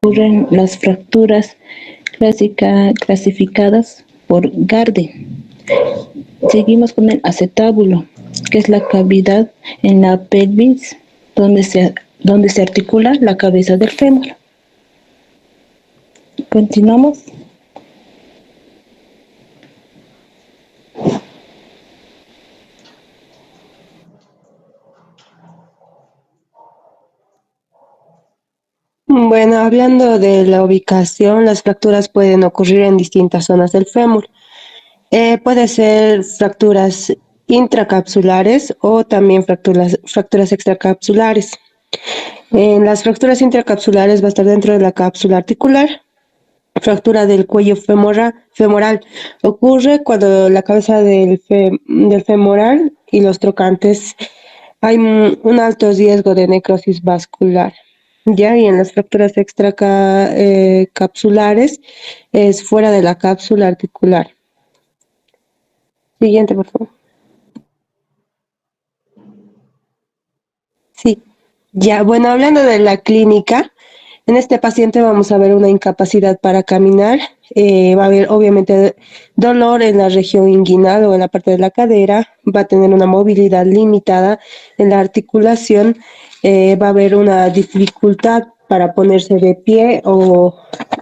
Ocurren las fracturas clasificadas por Garden. Seguimos con el acetábulo, que es la cavidad en la pelvis donde se articula la cabeza del fémur. Continuamos. Bueno, hablando de la ubicación, las fracturas pueden ocurrir en distintas zonas del fémur. Puede ser fracturas intracapsulares o también fracturas extracapsulares. En las fracturas intracapsulares va a estar dentro de la cápsula articular. Fractura del cuello femoral ocurre cuando la cabeza del femoral y los trocantes hay un alto riesgo de necrosis vascular. Ya, y en las fracturas extracapsulares es fuera de la cápsula articular. Siguiente, por favor. Sí. Ya, bueno, hablando de la clínica, en este paciente vamos a ver una incapacidad para caminar. Va a haber obviamente dolor en la región inguinal o en la parte de la cadera. Va a tener una movilidad limitada en la articulación. Va a haber una dificultad para ponerse de pie o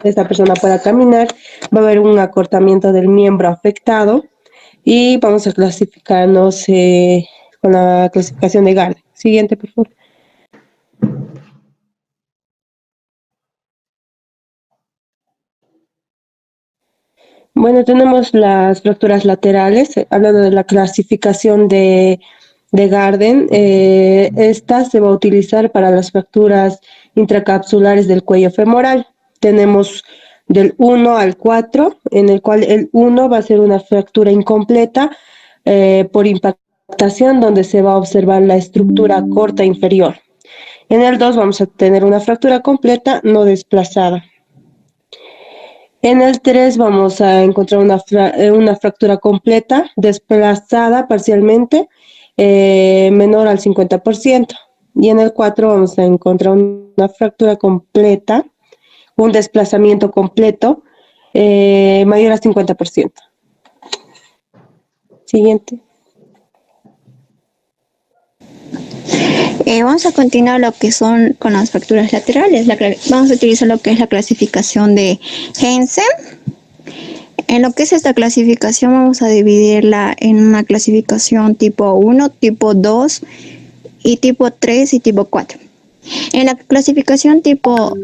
esta persona pueda caminar. Va a haber un acortamiento del miembro afectado y vamos a clasificarnos con la clasificación de Gardner. Siguiente, por favor. Bueno, tenemos las fracturas laterales, hablando de la clasificación de Garden. Esta se va a utilizar para las fracturas intracapsulares del cuello femoral. Tenemos del 1 al 4, en el cual el 1 va a ser una fractura incompleta por impactación, donde se va a observar la estructura corta inferior. En el 2 vamos a tener una fractura completa no desplazada. En el 3 vamos a encontrar una fractura completa, desplazada parcialmente, menor al 50%. Y en el 4 vamos a encontrar una fractura completa, un desplazamiento completo, mayor al 50%. Siguiente. Vamos a continuar lo que son con las fracturas laterales. Vamos a utilizar lo que es la clasificación de Hansen. En lo que es esta clasificación vamos a dividirla en una clasificación tipo 1, tipo 2 y tipo 3 y tipo 4. En la clasificación tipo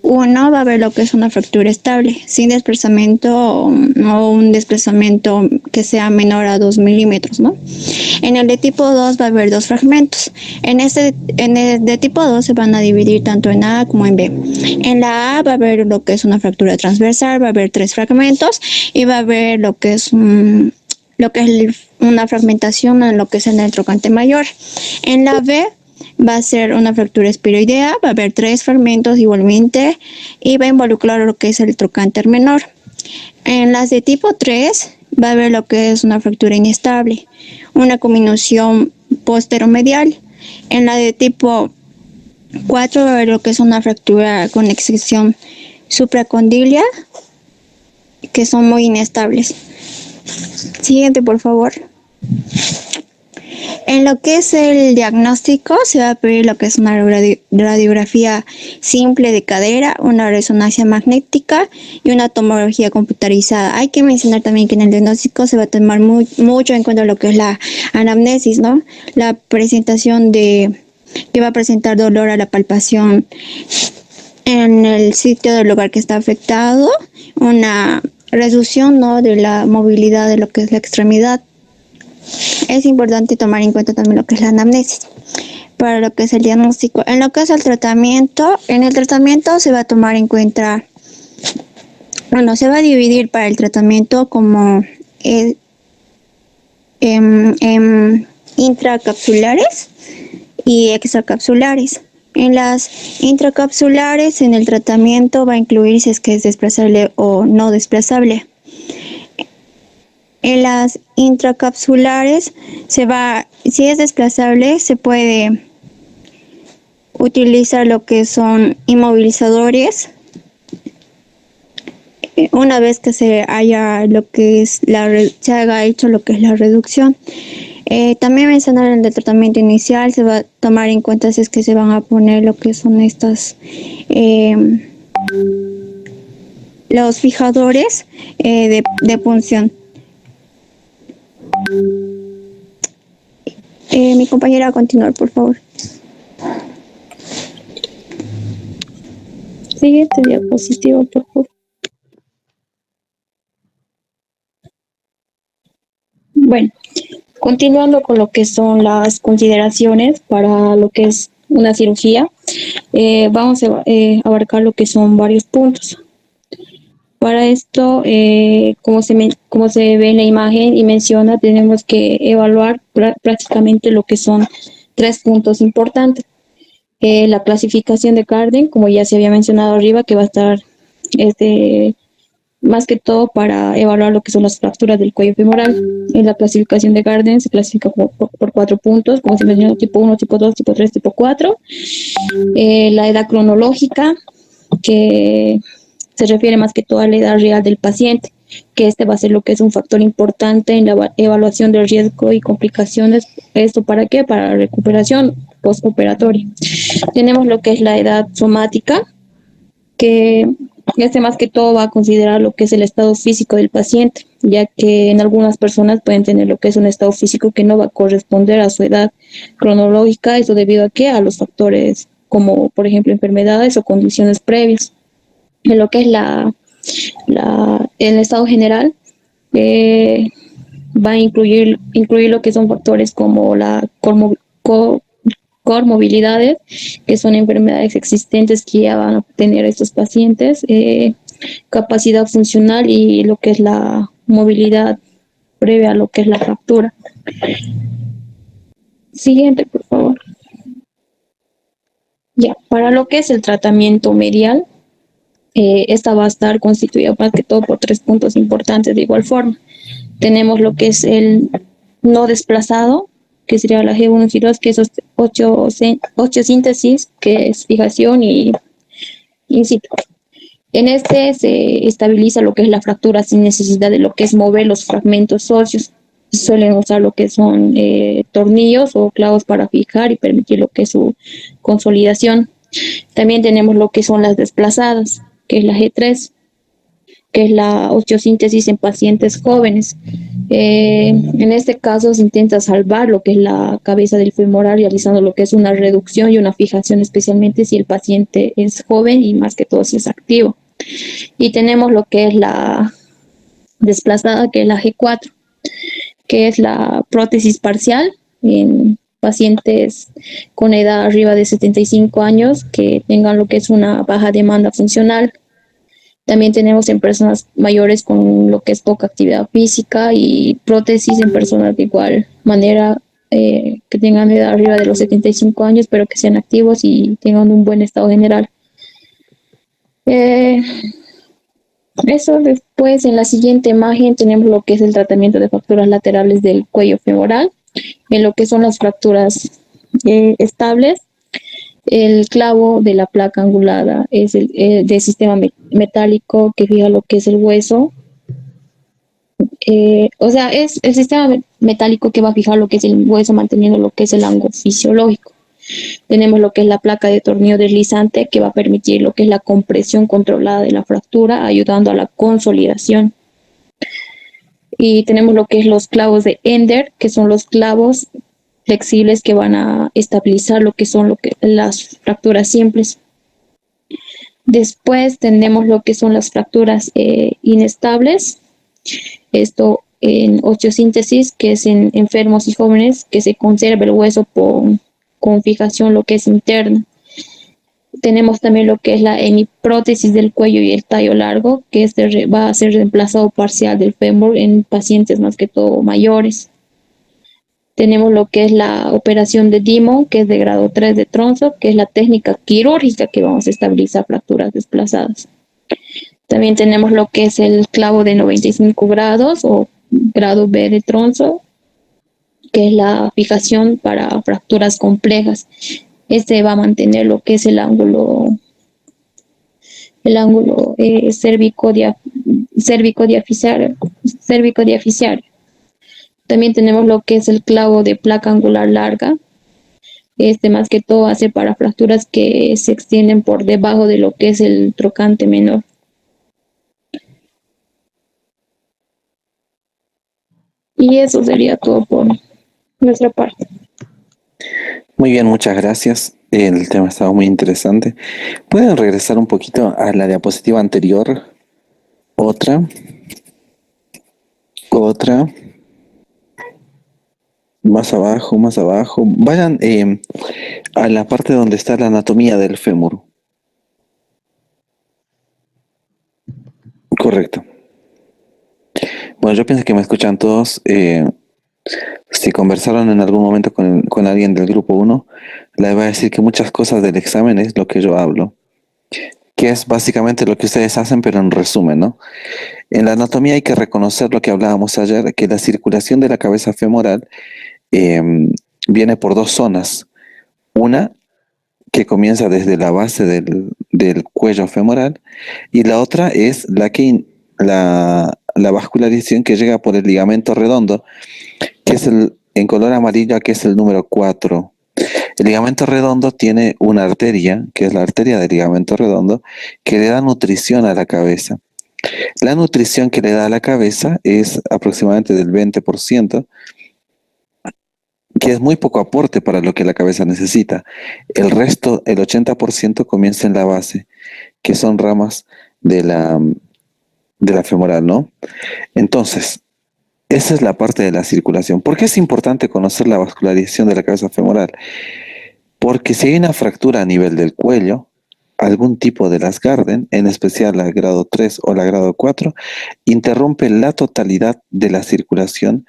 1 va a haber lo que es una fractura estable, sin desplazamiento o un desplazamiento que sea menor a 2 milímetros, ¿no? En el de tipo 2 va a haber dos fragmentos. En el de tipo 2 se van a dividir tanto en A como en B. En la A va a haber lo que es una fractura transversal, va a haber 3 fragmentos y va a haber lo que es una fragmentación en lo que es en el trocante mayor. En la B va a ser una fractura espiroidea, va a haber 3 fragmentos igualmente y va a involucrar lo que es el trocánter menor. En las de tipo 3 va a haber lo que es una fractura inestable, una combinación posteromedial. En la de tipo 4 va a haber lo que es una fractura con excepción supracondilia, que son muy inestables. Siguiente, por favor. En lo que es el diagnóstico se va a pedir lo que es una radiografía simple de cadera, una resonancia magnética y una tomografía computarizada. Hay que mencionar también que en el diagnóstico se va a tomar mucho en cuenta lo que es la anamnesis, ¿no? La presentación que va a presentar dolor a la palpación en el sitio del lugar que está afectado, una reducción, ¿no?, de la movilidad de lo que es la extremidad. Es importante tomar en cuenta también lo que es la anamnesis. para lo que es el diagnóstico. En lo que es el tratamiento, en el tratamiento se va a tomar en cuenta, bueno, se va a dividir para el tratamiento como intracapsulares y extracapsulares. En las intracapsulares, en el tratamiento va a incluir si es que es desplazable o no desplazable. En las intracapsulares si es desplazable, se puede utilizar lo que son inmovilizadores. Una vez que se haya se haga hecho lo que es la reducción. También mencionar en el tratamiento inicial se va a tomar en cuenta si es que se van a poner lo que son los fijadores de punción. Mi compañera, a continuar, por favor. Siguiente diapositiva, por favor. Bueno, continuando con lo que son las consideraciones para lo que es una cirugía, vamos a abarcar lo que son varios puntos. Para esto, como se ve en la imagen y menciona, tenemos que evaluar prácticamente lo que son 3 puntos importantes. La clasificación de Garden, como ya se había mencionado arriba, que va a estar más que todo para evaluar lo que son las fracturas del cuello femoral. En la clasificación de Garden se clasifica por 4 puntos, como se mencionó, tipo 1, tipo 2, tipo 3, tipo 4. La edad cronológica, que se refiere más que todo a la edad real del paciente, que este va a ser lo que es un factor importante en la evaluación del riesgo y complicaciones. ¿Esto para qué? Para la recuperación postoperatoria. Tenemos lo que es la edad somática, que más que todo va a considerar lo que es el estado físico del paciente, ya que en algunas personas pueden tener lo que es un estado físico que no va a corresponder a su edad cronológica. ¿Eso debido a qué? A los factores como, por ejemplo, enfermedades o condiciones previas. En lo que es el estado general, va a incluir lo que son factores como la comorbilidades, que son enfermedades existentes que ya van a tener estos pacientes, capacidad funcional y lo que es la movilidad previa a lo que es la fractura. Siguiente, por favor. Ya, para lo que es el tratamiento medial, esta va a estar constituida más que todo por 3 puntos importantes de igual forma. Tenemos lo que es el no desplazado, que sería la G1-G2, que es 8 síntesis, que es fijación y in situ. En este se estabiliza lo que es la fractura sin necesidad de lo que es mover los fragmentos óseos. Suelen usar lo que son tornillos o clavos para fijar y permitir lo que es su consolidación. También tenemos lo que son las desplazadas, que es la G3, que es la osteosíntesis en pacientes jóvenes. En este caso se intenta salvar lo que es la cabeza del femoral, realizando lo que es una reducción y una fijación, especialmente si el paciente es joven y más que todo si es activo. Y tenemos lo que es la desplazada, que es la G4, que es la prótesis parcial en pacientes con edad arriba de 75 años que tengan lo que es una baja demanda funcional. También tenemos en personas mayores con lo que es poca actividad física y prótesis en personas de igual manera que tengan edad arriba de los 75 años, pero que sean activos y tengan un buen estado general. Eso después, en la siguiente imagen, tenemos lo que es el tratamiento de fracturas laterales del cuello femoral. En lo que son las fracturas estables, el clavo de la placa angulada es el de sistema metálico que fija lo que es el hueso. O sea, es el sistema metálico que va a fijar lo que es el hueso, manteniendo lo que es el ángulo fisiológico. Tenemos lo que es la placa de tornillo deslizante, que va a permitir lo que es la compresión controlada de la fractura, ayudando a la consolidación. Y tenemos lo que es los clavos de Ender, que son los clavos flexibles que van a estabilizar lo que son las fracturas simples. Después tenemos lo que son las fracturas inestables. Esto en osteosíntesis, que es en enfermos y jóvenes, que se conserva el hueso con con fijación lo que es interna. Tenemos también lo que es la hemiprótesis del cuello y el tallo largo, que va a ser reemplazado parcial del fémur en pacientes más que todo mayores. Tenemos lo que es la operación de Dimon, que es de grado 3 de Tronzo, que es la técnica quirúrgica que vamos a estabilizar fracturas desplazadas. También tenemos lo que es el clavo de 95 grados o grado B de Tronzo, que es la fijación para fracturas complejas. Este va a mantener lo que es el ángulo cervicodiafisario. También tenemos lo que es el clavo de placa angular larga. Este más que todo hace para fracturas que se extienden por debajo de lo que es el trocante menor. Y eso sería todo por nuestra parte. Muy bien, muchas gracias. El tema estaba muy interesante. ¿Pueden regresar un poquito a la diapositiva anterior? Otra. Más abajo, más abajo. Vayan a la parte donde está la anatomía del fémur. Correcto. Bueno, yo pienso que me escuchan todos. Si conversaron en algún momento con alguien del grupo 1, les voy a decir que muchas cosas del examen es lo que yo hablo, que es básicamente lo que ustedes hacen, pero en resumen, ¿no? En la anatomía hay que reconocer lo que hablábamos ayer, que la circulación de la cabeza femoral viene por dos zonas. Una que comienza desde la base del cuello femoral y la otra es la vascularización que llega por el ligamento redondo, que es en color amarillo, que es el número 4. El ligamento redondo tiene una arteria, que es la arteria del ligamento redondo, que le da nutrición a la cabeza. La nutrición que le da a la cabeza es aproximadamente del 20%, que es muy poco aporte para lo que la cabeza necesita. El resto, el 80%, comienza en la base, que son ramas de la femoral, ¿no? Entonces, esa es la parte de la circulación. ¿Por qué es importante conocer la vascularización de la cabeza femoral? Porque si hay una fractura a nivel del cuello, algún tipo de las Gardner, en especial la grado 3 o la grado 4, interrumpe la totalidad de la circulación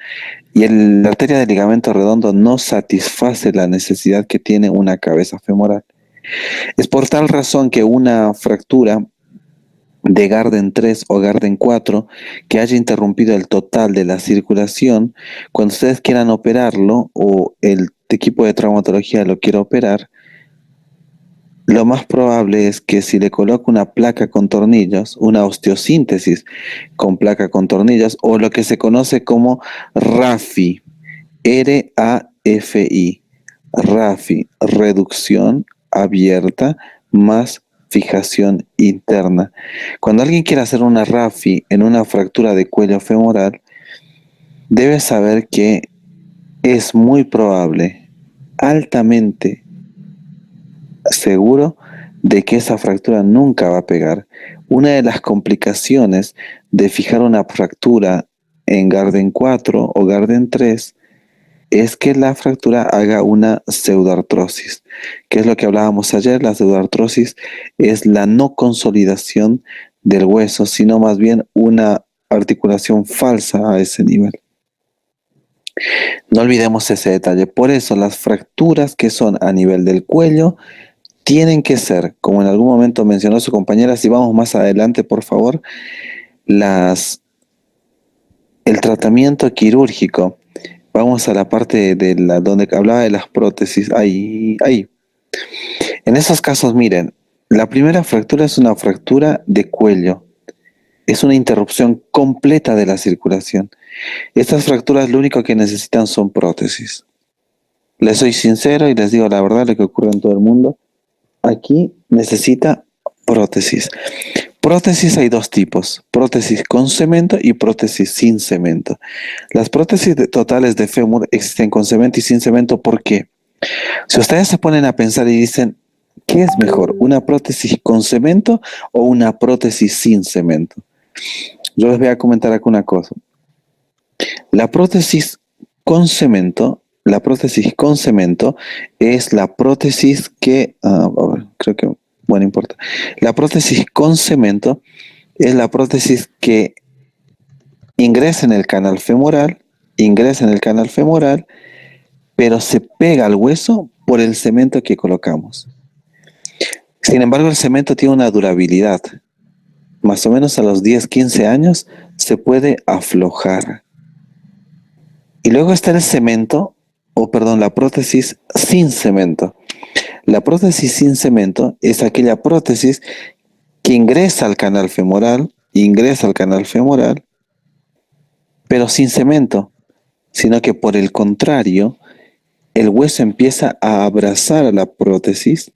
y la arteria del ligamento redondo no satisface la necesidad que tiene una cabeza femoral. Es por tal razón que una fractura de Gardner 3 o Gardner 4 que haya interrumpido el total de la circulación, cuando ustedes quieran operarlo o el equipo de traumatología lo quiera operar, lo más probable es que si le coloco una placa con tornillos, una osteosíntesis con placa con tornillos, o lo que se conoce como RAFI, R-A-F-I, RAFI, reducción abierta más fijación interna. Cuando alguien quiere hacer una RAFI en una fractura de cuello femoral, debe saber que es muy probable, altamente seguro, de que esa fractura nunca va a pegar. Una de las complicaciones de fijar una fractura en Gardner 4 o Gardner 3 es que la fractura haga una pseudoartrosis, que es lo que hablábamos ayer. La pseudoartrosis es la no consolidación del hueso, sino más bien una articulación falsa a ese nivel. No olvidemos ese detalle. Por eso las fracturas que son a nivel del cuello tienen que ser, como en algún momento mencionó su compañera, si vamos más adelante, por favor, el tratamiento quirúrgico. Vamos a la parte donde hablaba de las prótesis. Ahí. En esos casos, miren, la primera fractura es una fractura de cuello. Es una interrupción completa de la circulación. Estas fracturas lo único que necesitan son prótesis. Les soy sincero y les digo la verdad, lo que ocurre en todo el mundo. Aquí necesita prótesis. Prótesis hay dos tipos, prótesis con cemento y prótesis sin cemento. Las prótesis totales de fémur existen con cemento y sin cemento. ¿Por qué? Si ustedes se ponen a pensar y dicen, ¿qué es mejor? ¿Una prótesis con cemento o una prótesis sin cemento? Yo les voy a comentar aquí una cosa. La prótesis con cemento La prótesis con cemento es la prótesis que, a ver, creo que, bueno, importa. La prótesis con cemento es la prótesis que ingresa en el canal femoral, pero se pega al hueso por el cemento que colocamos. Sin embargo, el cemento tiene una durabilidad. Más o menos a los 10, 15 años se puede aflojar. Y luego está el cemento, o perdón, la prótesis sin cemento. La prótesis sin cemento es aquella prótesis que ingresa al canal femoral, pero sin cemento, sino que por el contrario, el hueso empieza a abrazar a la prótesis,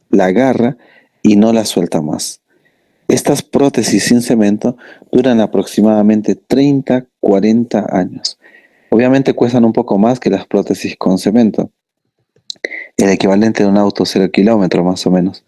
la agarra y no la suelta más. Estas prótesis sin cemento duran aproximadamente 30, 40 años. Obviamente cuestan un poco más que las prótesis con cemento, el equivalente de un auto 0 kilómetro más o menos.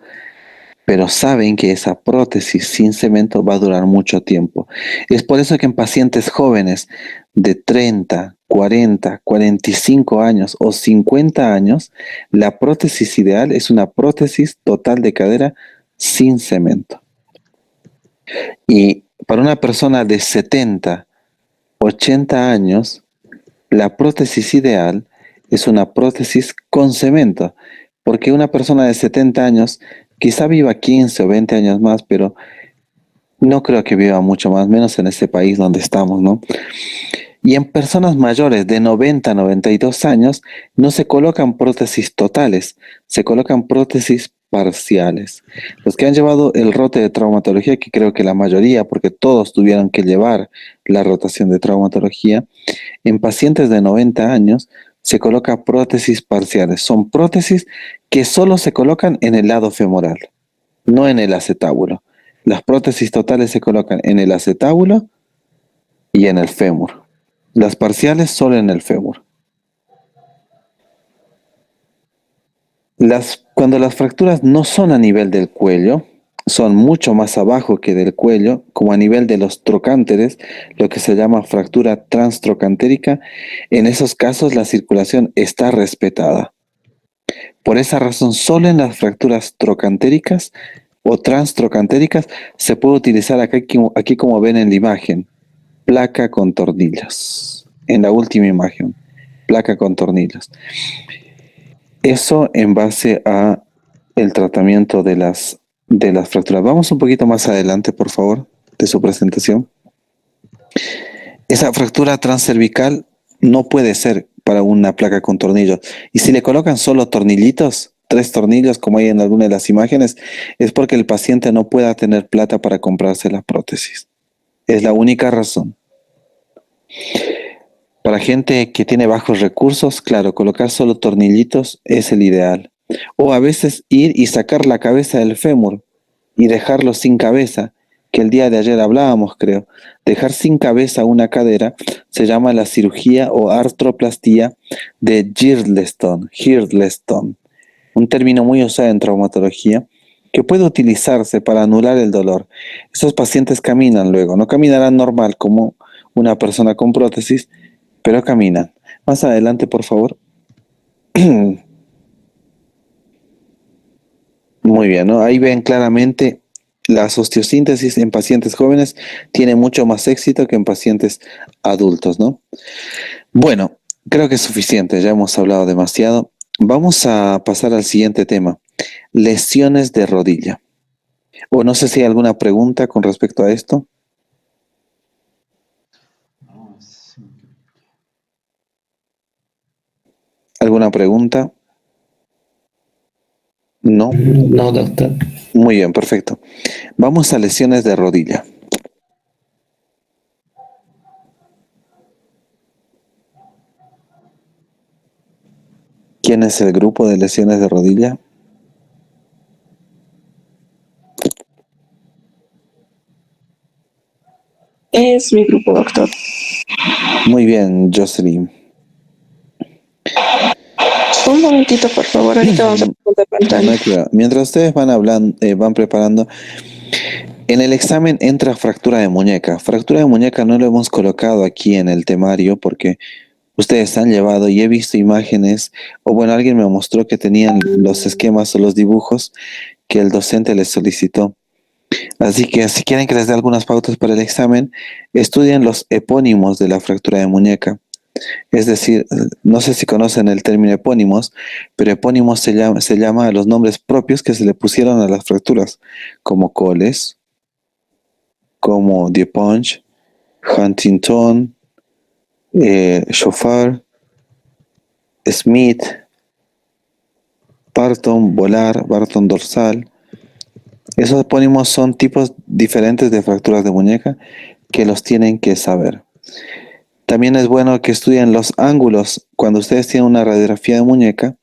Pero saben que esa prótesis sin cemento va a durar mucho tiempo. Es por eso que en pacientes jóvenes de 30, 40, 45 años o 50 años, la prótesis ideal es una prótesis total de cadera sin cemento. Y para una persona de 70, 80 años, la prótesis ideal es una prótesis con cemento, porque una persona de 70 años quizá viva 15 o 20 años más, pero no creo que viva mucho más, menos en este país donde estamos, ¿no? Y en personas mayores de 90 a 92 años no se colocan prótesis totales, se colocan prótesis parciales. Los que han llevado el rote de traumatología, que creo que la mayoría, porque todos tuvieron que llevar la rotación de traumatología, en pacientes de 90 años se coloca prótesis parciales. Son prótesis que solo se colocan en el lado femoral, no en el acetábulo. Las prótesis totales se colocan en el acetábulo y en el fémur. Las parciales solo en el fémur. Cuando las fracturas no son a nivel del cuello, son mucho más abajo que del cuello, como a nivel de los trocánteres, lo que se llama fractura transtrocantérica, en esos casos la circulación está respetada. Por esa razón, solo en las fracturas trocantéricas o transtrocantéricas se puede utilizar aquí como ven en la imagen, placa con tornillos. En la última imagen, placa con tornillos. Eso en base a el tratamiento de las fracturas. Vamos un poquito más adelante, por favor, de su presentación. Esa fractura transcervical no puede ser para una placa con tornillos. Y si le colocan solo tornillitos, 3 tornillos, como hay en alguna de las imágenes, es porque el paciente no pueda tener plata para comprarse la prótesis. Es la única razón. Para gente que tiene bajos recursos, claro, colocar solo tornillitos es el ideal. O a veces ir y sacar la cabeza del fémur y dejarlo sin cabeza, que el día de ayer hablábamos, creo. Dejar sin cabeza una cadera se llama la cirugía o artroplastía de Girdlestone, un término muy usado en traumatología que puede utilizarse para anular el dolor. Esos pacientes caminan luego, no caminarán normal como una persona con prótesis, pero caminan. Más adelante, por favor. Muy bien, ¿no? Ahí ven claramente las osteosíntesis en pacientes jóvenes tiene mucho más éxito que en pacientes adultos, ¿no? Bueno, creo que es suficiente, ya hemos hablado demasiado. Vamos a pasar al siguiente tema, lesiones de rodilla. O no sé si hay alguna pregunta con respecto a esto. ¿Alguna pregunta? No. No, doctor. Muy bien, perfecto. Vamos a lesiones de rodilla. ¿Quién es el grupo de lesiones de rodilla? Es mi grupo, doctor. Muy bien, Jocelyn. Un momentito, por favor, ahorita vamos a poner No pantalla. hay problema. Mientras ustedes van hablando, van preparando, en el examen entra fractura de muñeca. Fractura de muñeca no lo hemos colocado aquí en el temario porque ustedes han llevado y he visto imágenes, o bueno, alguien me mostró que tenían los esquemas o los dibujos que el docente les solicitó. Así que si quieren que les dé algunas pautas para el examen, estudien los epónimos de la fractura de muñeca. Es decir, no sé si conocen el término epónimos, pero epónimos se llama a los nombres propios que se le pusieron a las fracturas, como Coles, como Dieponge, Huntington, Shofar, Smith, Barton volar, Barton dorsal. Esos epónimos son tipos diferentes de fracturas de muñeca que los tienen que saber. También es bueno que estudien los ángulos. Cuando ustedes tienen una radiografía de muñeca,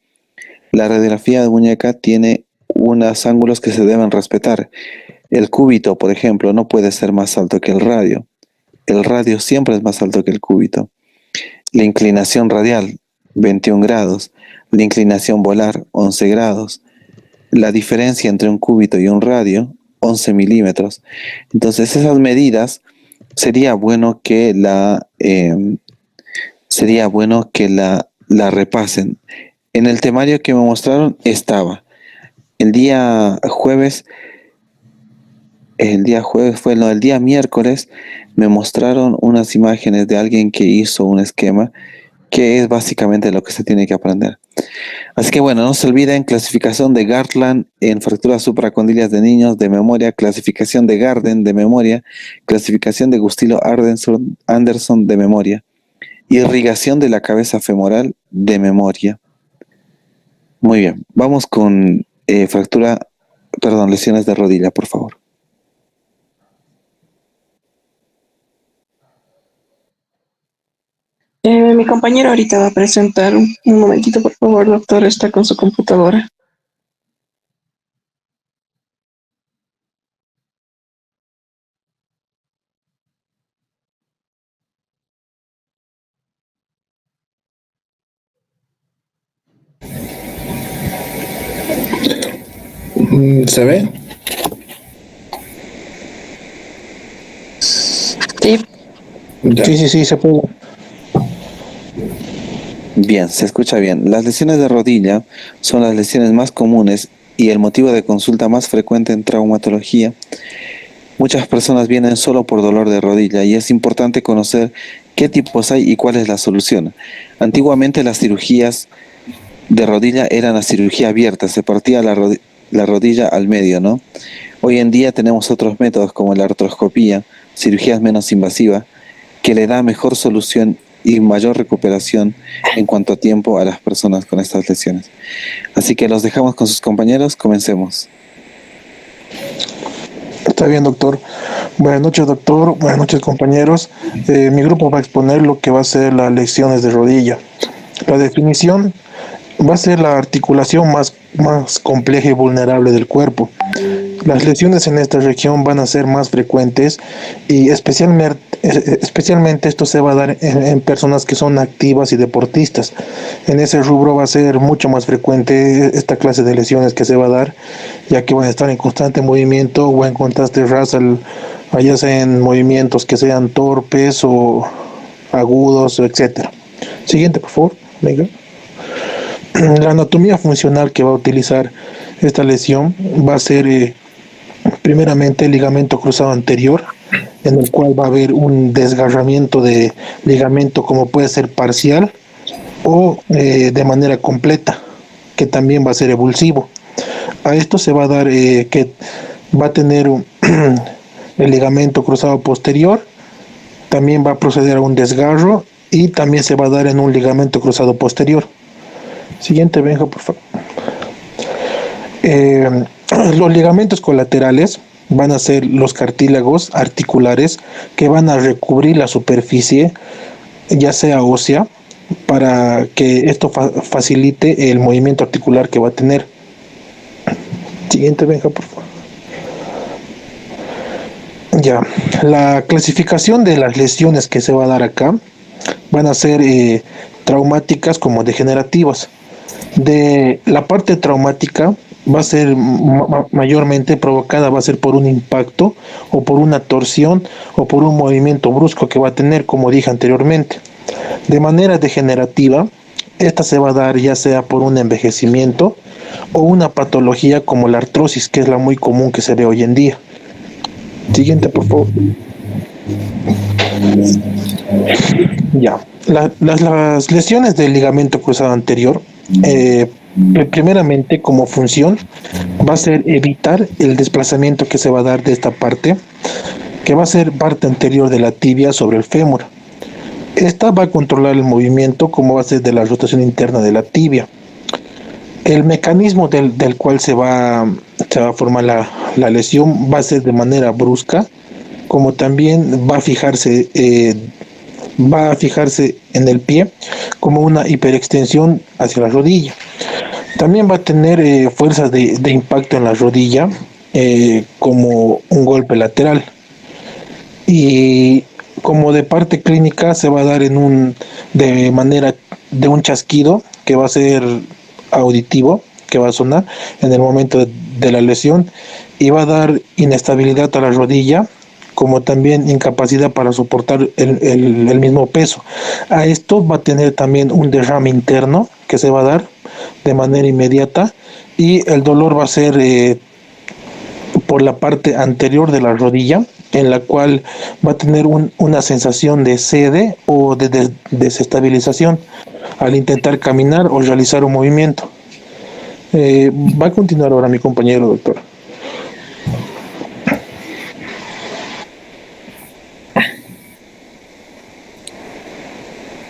la radiografía de muñeca tiene unos ángulos que se deben respetar. El cúbito, por ejemplo, no puede ser más alto que el radio. El radio siempre es más alto que el cúbito. La inclinación radial, 21 grados. La inclinación volar, 11 grados. La diferencia entre un cúbito y un radio, 11 milímetros. Entonces, esas medidas sería bueno que la repasen. En el temario que me mostraron estaba. El día miércoles me mostraron unas imágenes de alguien que hizo un esquema que es básicamente lo que se tiene que aprender. Así que bueno, no se olviden, clasificación de Gartland en fracturas supracondilias de niños de memoria, clasificación de Garden de memoria, clasificación de Gustilo Anderson de memoria, irrigación de la cabeza femoral de memoria. Muy bien, vamos con lesiones de rodilla, por favor. Mi compañero ahorita va a presentar un momentito, por favor, doctor, está con su computadora. ¿Se ve? Sí. Ya. Sí, se puede. Bien, se escucha bien. Las lesiones de rodilla son las lesiones más comunes y el motivo de consulta más frecuente en traumatología. Muchas personas vienen solo por dolor de rodilla y es importante conocer qué tipos hay y cuál es la solución. Antiguamente las cirugías de rodilla eran la cirugía abierta, se partía la rodilla al medio, ¿no? Hoy en día tenemos otros métodos como la artroscopía, cirugías menos invasivas, que le da mejor solución y mayor recuperación en cuanto a tiempo a las personas con estas lesiones. Así que los dejamos con sus compañeros, comencemos. Está bien, doctor. Buenas noches, doctor. Buenas noches, compañeros. Mi grupo va a exponer lo que va a ser las lesiones de rodilla. La definición va a ser la articulación más compleja y vulnerable del cuerpo. Las lesiones en esta región van a ser más frecuentes y especialmente esto se va a dar en personas que son activas y deportistas. En ese rubro va a ser mucho más frecuente esta clase de lesiones que se va a dar, ya que van a estar en constante movimiento o en contraste rasal, ya sea en movimientos que sean torpes o agudos, etcétera. Siguiente, por favor. Venga. La anatomía funcional que va a utilizar esta lesión va a ser primeramente el ligamento cruzado anterior, en el cual va a haber un desgarramiento de ligamento como puede ser parcial o de manera completa, que también va a ser evulsivo. A esto se va a dar que va a tener el ligamento cruzado posterior, también va a proceder a un desgarro y también se va a dar en un ligamento cruzado posterior. Siguiente, Benja, por favor. Los ligamentos colaterales van a ser los cartílagos articulares que van a recubrir la superficie, ya sea ósea, para que esto facilite el movimiento articular que va a tener. Siguiente, Benja, por favor. Ya, la clasificación de las lesiones que se va a dar acá van a ser traumáticas como degenerativas. De la parte traumática va a ser mayormente provocada, va a ser por un impacto o por una torsión o por un movimiento brusco que va a tener, como dije anteriormente. De manera degenerativa, esta se va a dar ya sea por un envejecimiento o una patología como la artrosis, que es la muy común que se ve hoy en día. Siguiente, por favor. Ya. Las lesiones del ligamento cruzado anterior, primeramente como función, va a ser evitar el desplazamiento que se va a dar de esta parte, que va a ser parte anterior de la tibia sobre el fémur. Esta va a controlar el movimiento como va a ser de la rotación interna de la tibia. El mecanismo del cual se va a formar la lesión va a ser de manera brusca, como también va a fijarse en el pie como una hiperextensión hacia la rodilla. También va a tener fuerzas de impacto en la rodilla, como un golpe lateral. Y como de parte clínica se va a dar de manera de un chasquido que va a ser auditivo, que va a sonar en el momento de la lesión, y va a dar inestabilidad a la rodilla, como también incapacidad para soportar el mismo peso. A esto va a tener también un derrame interno que se va a dar de manera inmediata, y el dolor va a ser por la parte anterior de la rodilla, en la cual va a tener una sensación de sede o de desestabilización al intentar caminar o realizar un movimiento. Va a continuar ahora mi compañero, doctor.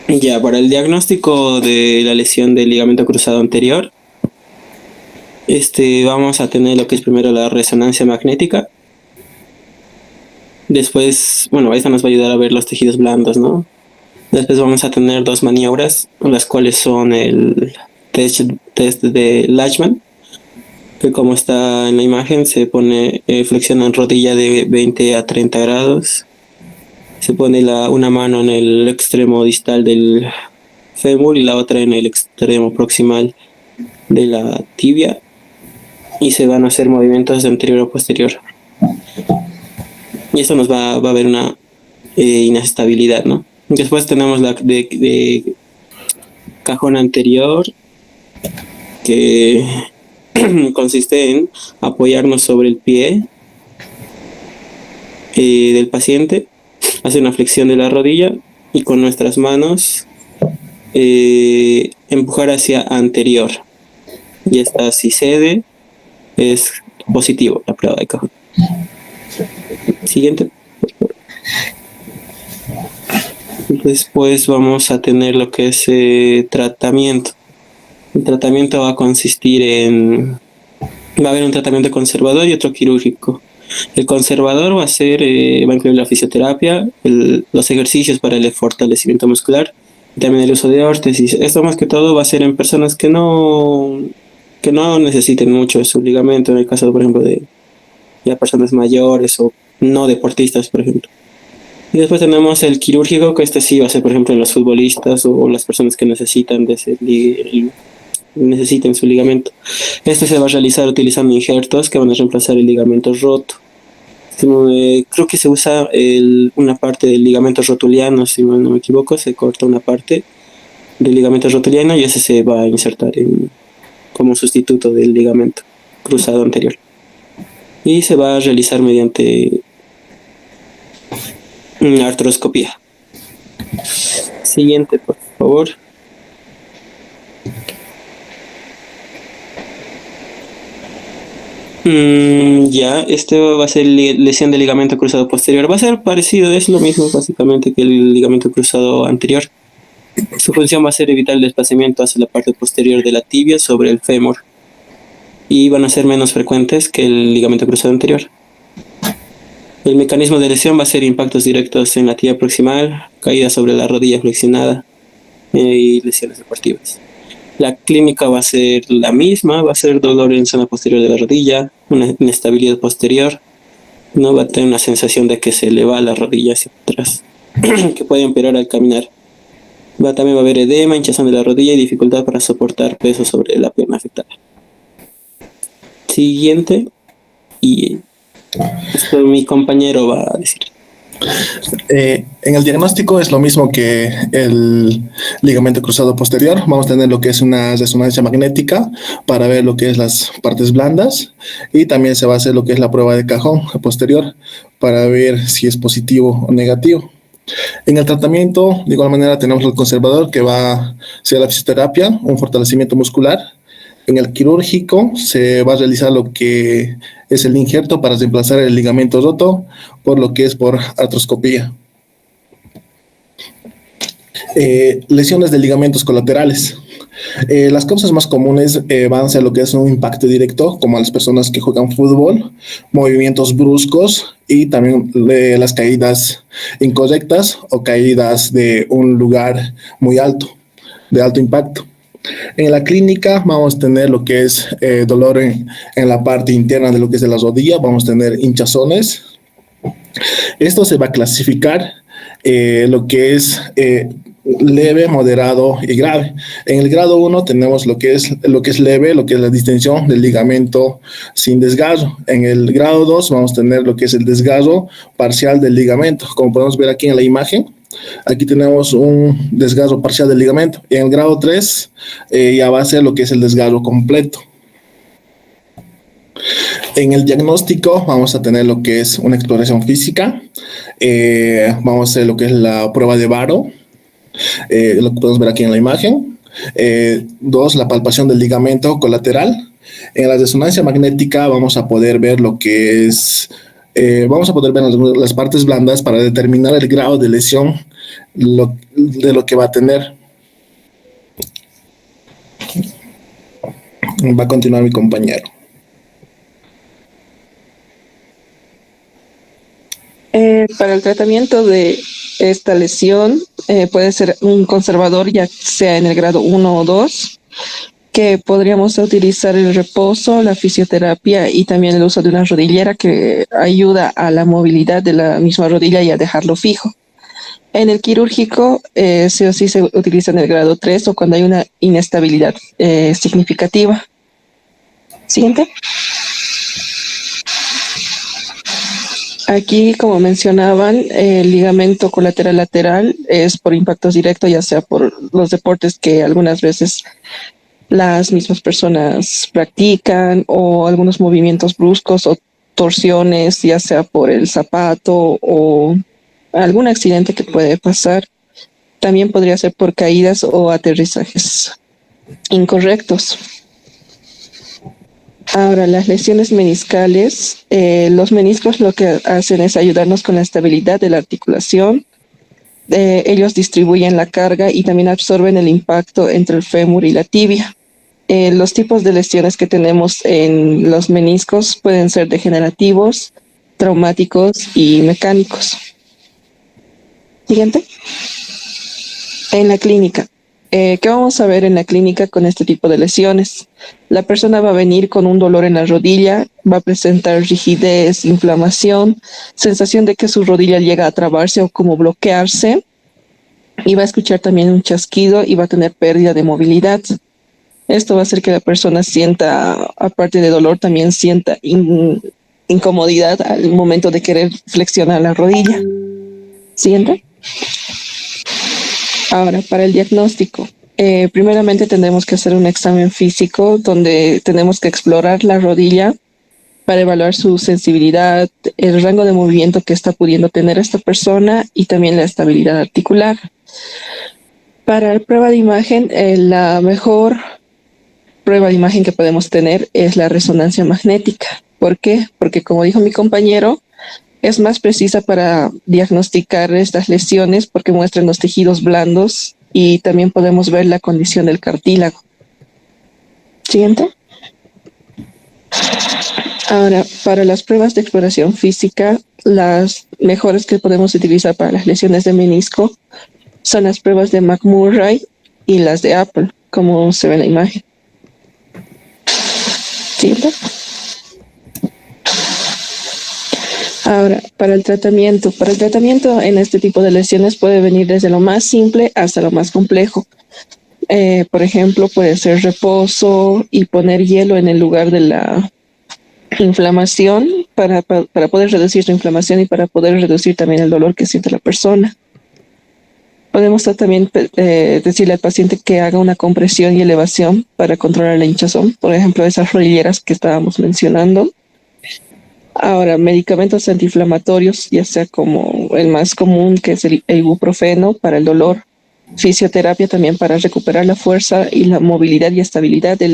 Ya, para el diagnóstico de la lesión del ligamento cruzado anterior, vamos a tener lo que es primero la resonancia magnética. Después, bueno, esta nos va a ayudar a ver los tejidos blandos, ¿no? Después vamos a tener dos maniobras, las cuales son el test de Lachman, que como está en la imagen, se pone flexión en rodilla de 20 a 30 grados. Se pone una mano en el extremo distal del fémur y la otra en el extremo proximal de la tibia, y se van a hacer movimientos de anterior o posterior. Y eso nos va a haber una inestabilidad, ¿no? Después tenemos la de cajón anterior, que consiste en apoyarnos sobre el pie del paciente, hacer una flexión de la rodilla y con nuestras manos empujar hacia anterior. Y esta, si cede, es positivo la prueba de cajón. Siguiente. Después vamos a tener lo que es tratamiento. El tratamiento va a consistir va a haber un tratamiento conservador y otro quirúrgico. El conservador va a incluir la fisioterapia, los ejercicios para el fortalecimiento muscular, y también el uso de órtesis. Esto más que todo va a ser en personas que no necesiten mucho de su ligamento, en el caso, por ejemplo, de ya personas mayores o no deportistas, por ejemplo. Y después tenemos el quirúrgico, que sí va a ser, por ejemplo, en los futbolistas o las personas que necesiten su ligamento. Se va a realizar utilizando injertos que van a reemplazar el ligamento roto. Creo que se usa una parte del ligamento rotuliano, si no me equivoco, se corta una parte del ligamento rotuliano y ese se va a insertar como sustituto del ligamento cruzado anterior. Y se va a realizar mediante una artroscopía. Siguiente, por favor. Ya, va a ser lesión del ligamento cruzado posterior. Va a ser parecido, es lo mismo básicamente que el ligamento cruzado anterior. Su función va a ser evitar el desplazamiento hacia la parte posterior de la tibia sobre el fémur, y van a ser menos frecuentes que el ligamento cruzado anterior. El mecanismo de lesión va a ser impactos directos en la tibia proximal, caída sobre la rodilla flexionada y lesiones deportivas. La clínica va a ser la misma, va a ser dolor en zona posterior de la rodilla, una inestabilidad posterior, no va a tener una sensación de que se le va la rodilla hacia atrás, que puede empeorar al caminar. También va a haber edema, hinchazón de la rodilla y dificultad para soportar peso sobre la pierna afectada. Siguiente, y esto mi compañero va a decir. En el diagnóstico es lo mismo que el ligamento cruzado posterior. Vamos a tener lo que es una resonancia magnética para ver lo que es las partes blandas y también se va a hacer lo que es la prueba de cajón posterior para ver si es positivo o negativo. En el tratamiento, de igual manera, tenemos el conservador que va a ser la fisioterapia, un fortalecimiento muscular. En el quirúrgico se va a realizar lo que es el injerto para reemplazar el ligamento roto por lo que es por artroscopía. Lesiones de ligamentos colaterales. Las causas más comunes van a ser lo que es un impacto directo, como a las personas que juegan fútbol, movimientos bruscos y también las caídas incorrectas o caídas de un lugar muy alto, de alto impacto. En la clínica vamos a tener lo que es dolor en la parte interna de lo que es de la rodilla, vamos a tener hinchazones. Esto se va a clasificar lo que es leve, moderado y grave. En el grado 1 tenemos lo que es leve, lo que es la distensión del ligamento sin desgarro. En el grado 2 vamos a tener lo que es el desgarro parcial del ligamento. Como podemos ver aquí en la imagen, aquí tenemos un desgarro parcial del ligamento. Y en el grado 3 ya va a ser lo que es el desgarro completo. En el diagnóstico vamos a tener lo que es una exploración física. Vamos a hacer lo que es la prueba de Baro. Lo que podemos ver aquí en la imagen. 2, la palpación del ligamento colateral. En la resonancia magnética vamos a poder ver lo que es, vamos a poder ver las partes blandas para determinar el grado de lesión de lo que va a tener. Va a continuar mi compañero. Para el tratamiento de esta lesión puede ser un conservador, ya sea en el grado 1 o 2, que podríamos utilizar el reposo, la fisioterapia y también el uso de una rodillera que ayuda a la movilidad de la misma rodilla y a dejarlo fijo. En el quirúrgico sí o sí se utiliza en el grado 3 o cuando hay una inestabilidad significativa. Siguiente. Aquí, como mencionaban, el ligamento colateral lateral es por impactos directos, ya sea por los deportes que algunas veces las mismas personas practican o algunos movimientos bruscos o torsiones, ya sea por el zapato o algún accidente que puede pasar. También podría ser por caídas o aterrizajes incorrectos. Ahora, las lesiones meniscales, los meniscos lo que hacen es ayudarnos con la estabilidad de la articulación. Ellos distribuyen la carga y también absorben el impacto entre el fémur y la tibia. Los tipos de lesiones que tenemos en los meniscos pueden ser degenerativos, traumáticos y mecánicos. Siguiente. En la clínica. ¿Qué vamos a ver en la clínica con este tipo de lesiones? La persona va a venir con un dolor en la rodilla, va a presentar rigidez, inflamación, sensación de que su rodilla llega a trabarse o como bloquearse, y va a escuchar también un chasquido y va a tener pérdida de movilidad. Esto va a hacer que la persona sienta, aparte de dolor, también sienta incomodidad al momento de querer flexionar la rodilla. Siguiente. Ahora, para el diagnóstico, primeramente tendremos que hacer un examen físico donde tenemos que explorar la rodilla para evaluar su sensibilidad, el rango de movimiento que está pudiendo tener esta persona y también la estabilidad articular. Para la prueba de imagen, la mejor prueba de imagen que podemos tener es la resonancia magnética. ¿Por qué? Porque como dijo mi compañero, es más precisa para diagnosticar estas lesiones porque muestran los tejidos blandos y también podemos ver la condición del cartílago. Siguiente. Ahora, para las pruebas de exploración física, las mejores que podemos utilizar para las lesiones de menisco son las pruebas de McMurray y las de Apple, como se ve en la imagen. Siguiente. Ahora, para el tratamiento en este tipo de lesiones puede venir desde lo más simple hasta lo más complejo. Por ejemplo, puede ser reposo y poner hielo en el lugar de inflamación para poder reducir la inflamación y para poder reducir también el dolor que siente la persona. Podemos también decirle al paciente que haga una compresión y elevación para controlar la hinchazón, por ejemplo, esas rodilleras que estábamos mencionando. Ahora, medicamentos antiinflamatorios, ya sea como el más común, que es el ibuprofeno para el dolor, fisioterapia también para recuperar la fuerza y la movilidad y estabilidad de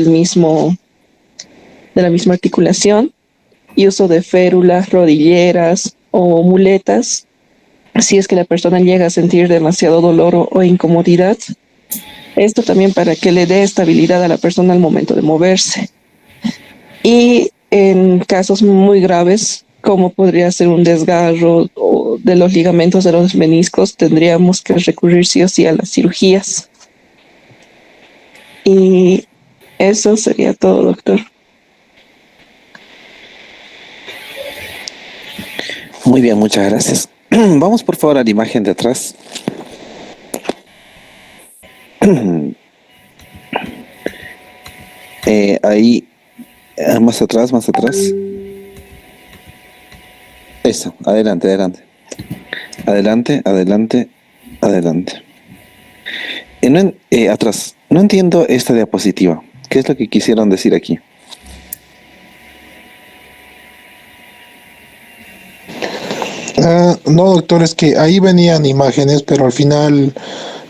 la misma articulación, y uso de férulas, rodilleras o muletas, si es que la persona llega a sentir demasiado dolor o incomodidad. Esto también para que le dé estabilidad a la persona al momento de moverse. Y en casos muy graves, como podría ser un desgarro de los ligamentos de los meniscos, tendríamos que recurrir sí o sí a las cirugías. Y eso sería todo, doctor. Muy bien, muchas gracias. Vamos por favor a la imagen de atrás. Ahí, más atrás, más atrás. Eso, adelante, adelante. Adelante, adelante, adelante. Atrás. No entiendo esta diapositiva. ¿Qué es lo que quisieron decir aquí? No, doctor, es que ahí venían imágenes, pero al final,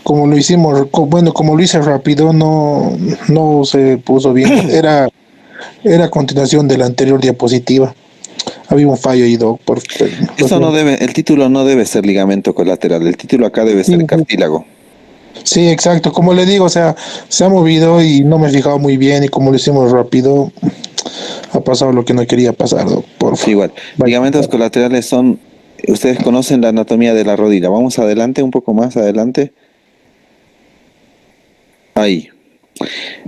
como lo hicimos, como lo hice rápido, no se puso bien. Era a continuación de la anterior diapositiva. Había un fallo ahí, doc. Eso no debe, el título no debe ser ligamento colateral. El título acá debe ser cartílago. Sí, exacto. Como le digo, o sea, se ha movido y no me he fijado muy bien, y como lo hicimos rápido, ha pasado lo que no quería pasar, doc. Por favor. Igual. Ligamentos colaterales son, ustedes conocen la anatomía de la rodilla. Vamos adelante, un poco más adelante. Ahí.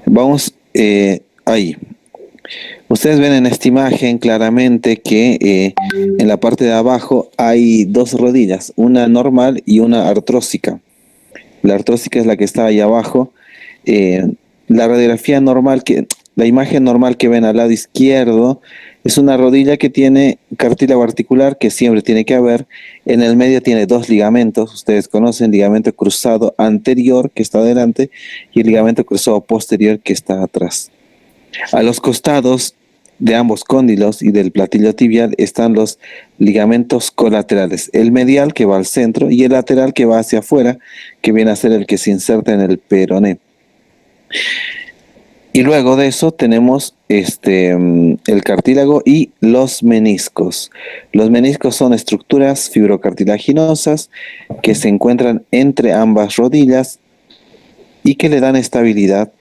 Vamos, ahí. Ustedes ven en esta imagen claramente que en la parte de abajo hay dos rodillas, una normal y una artrósica. La artrósica es la que está ahí abajo. La radiografía normal, la imagen normal que ven al lado izquierdo, es una rodilla que tiene cartílago articular, que siempre tiene que haber. En el medio tiene dos ligamentos. Ustedes conocen ligamento cruzado anterior, que está adelante, y el ligamento cruzado posterior, que está atrás. A los costados de ambos cóndilos y del platillo tibial están los ligamentos colaterales, el medial que va al centro y el lateral que va hacia afuera, que viene a ser el que se inserta en el peroné. Y luego de eso tenemos el cartílago y los meniscos. Los meniscos son estructuras fibrocartilaginosas que se encuentran entre ambas rodillas y que le dan estabilidad,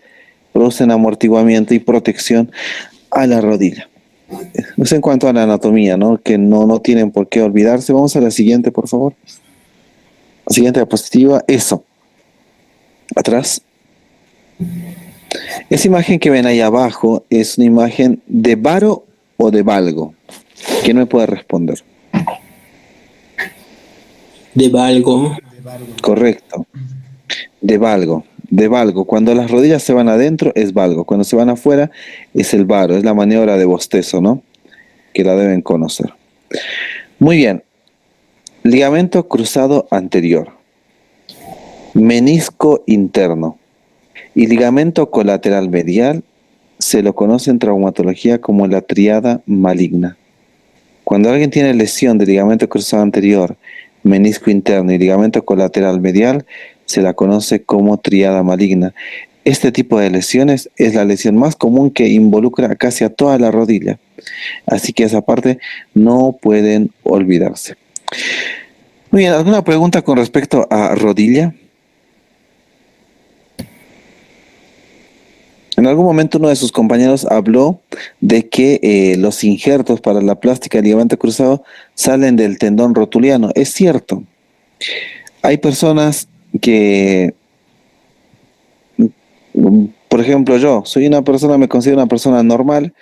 producen amortiguamiento y protección a la rodilla. Eso en cuanto a la anatomía, ¿no? Que no tienen por qué olvidarse. Vamos a la siguiente, por favor. La siguiente diapositiva, eso. Atrás. Esa imagen que ven ahí abajo es una imagen de varo o de valgo. ¿Quién me puede responder? De valgo. Correcto. De valgo. De valgo. Cuando las rodillas se van adentro es valgo. Cuando se van afuera es el varo. Es la maniobra de bostezo, ¿no? Que la deben conocer. Muy bien. Ligamento cruzado anterior. Menisco interno. Y ligamento colateral medial se lo conoce en traumatología como la triada maligna. Cuando alguien tiene lesión de ligamento cruzado anterior, menisco interno y ligamento colateral medial, se la conoce como triada maligna. Este tipo de lesiones es la lesión más común que involucra casi a toda la rodilla. Así que esa parte no pueden olvidarse. Muy bien, ¿alguna pregunta con respecto a rodilla? En algún momento uno de sus compañeros habló de que los injertos para la plástica de ligamento cruzado salen del tendón rotuliano. Es cierto. Hay personas que, por ejemplo, yo soy una persona, me considero una persona normal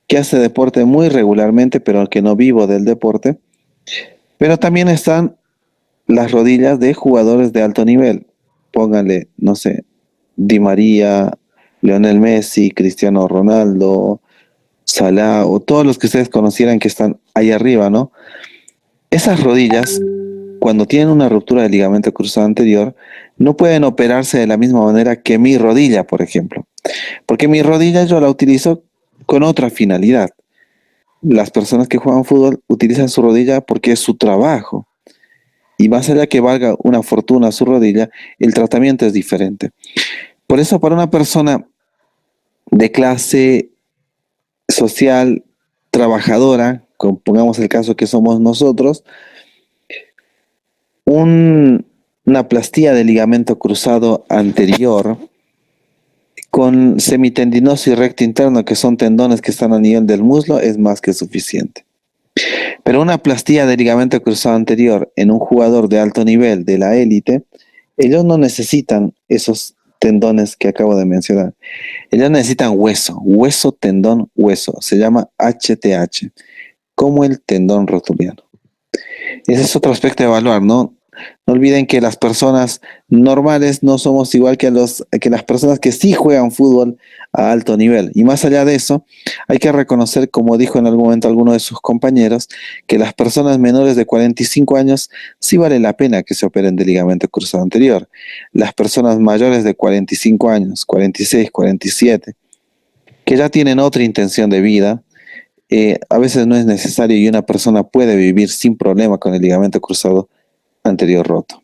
que hace deporte muy regularmente, pero que no vivo del deporte. Pero también están las rodillas de jugadores de alto nivel. Pónganle, no sé, Di María, Lionel Messi, Cristiano Ronaldo, Salah o todos los que ustedes conocieran que están ahí arriba, ¿no? Esas rodillas, cuando tienen una ruptura del ligamento cruzado anterior, no pueden operarse de la misma manera que mi rodilla, por ejemplo. Porque mi rodilla yo la utilizo con otra finalidad. Las personas que juegan fútbol utilizan su rodilla porque es su trabajo. Y más allá que valga una fortuna su rodilla, el tratamiento es diferente. Por eso, para una persona de clase social, trabajadora, como pongamos el caso que somos nosotros, una plastía de ligamento cruzado anterior con semitendinoso y recto interno, que son tendones que están a nivel del muslo, es más que suficiente. Pero una plastía de ligamento cruzado anterior en un jugador de alto nivel de la élite, ellos no necesitan esos tendones que acabo de mencionar. Ellos necesitan hueso, hueso, tendón, hueso. Se llama HTH, como el tendón rotuliano. Ese es otro aspecto de evaluar, ¿no? No olviden que las personas normales no somos igual que las personas que sí juegan fútbol a alto nivel. Y más allá de eso, hay que reconocer, como dijo en algún momento alguno de sus compañeros, que las personas menores de 45 años sí vale la pena que se operen de ligamento cruzado anterior. Las personas mayores de 45 años, 46, 47, que ya tienen otra intención de vida, a veces no es necesario y una persona puede vivir sin problema con el ligamento cruzado anterior roto.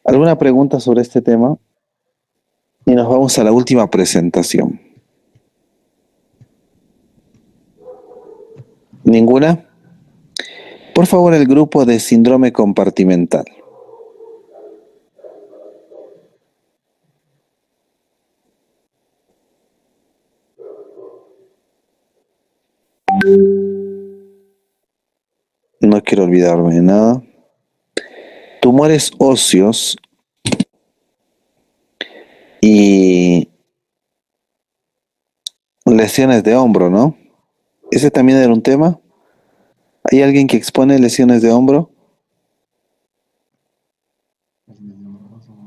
¿Alguna pregunta sobre este tema? Y nos vamos a la última presentación. ¿Ninguna? Por favor, el grupo de síndrome compartimental. No quiero olvidarme de nada. Tumores óseos y lesiones de hombro, ¿no? ¿Ese también era un tema? ¿Hay alguien que expone lesiones de hombro?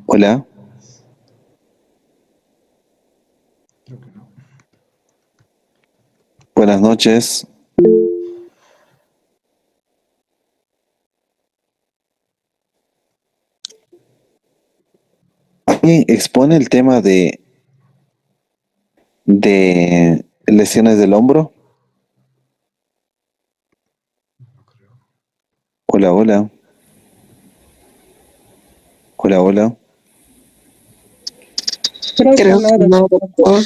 Hola. Buenas noches. ¿Alguien expone el tema de lesiones del hombro? Hola, hola. Hola, hola. Creo que Creo no, que no, doctor.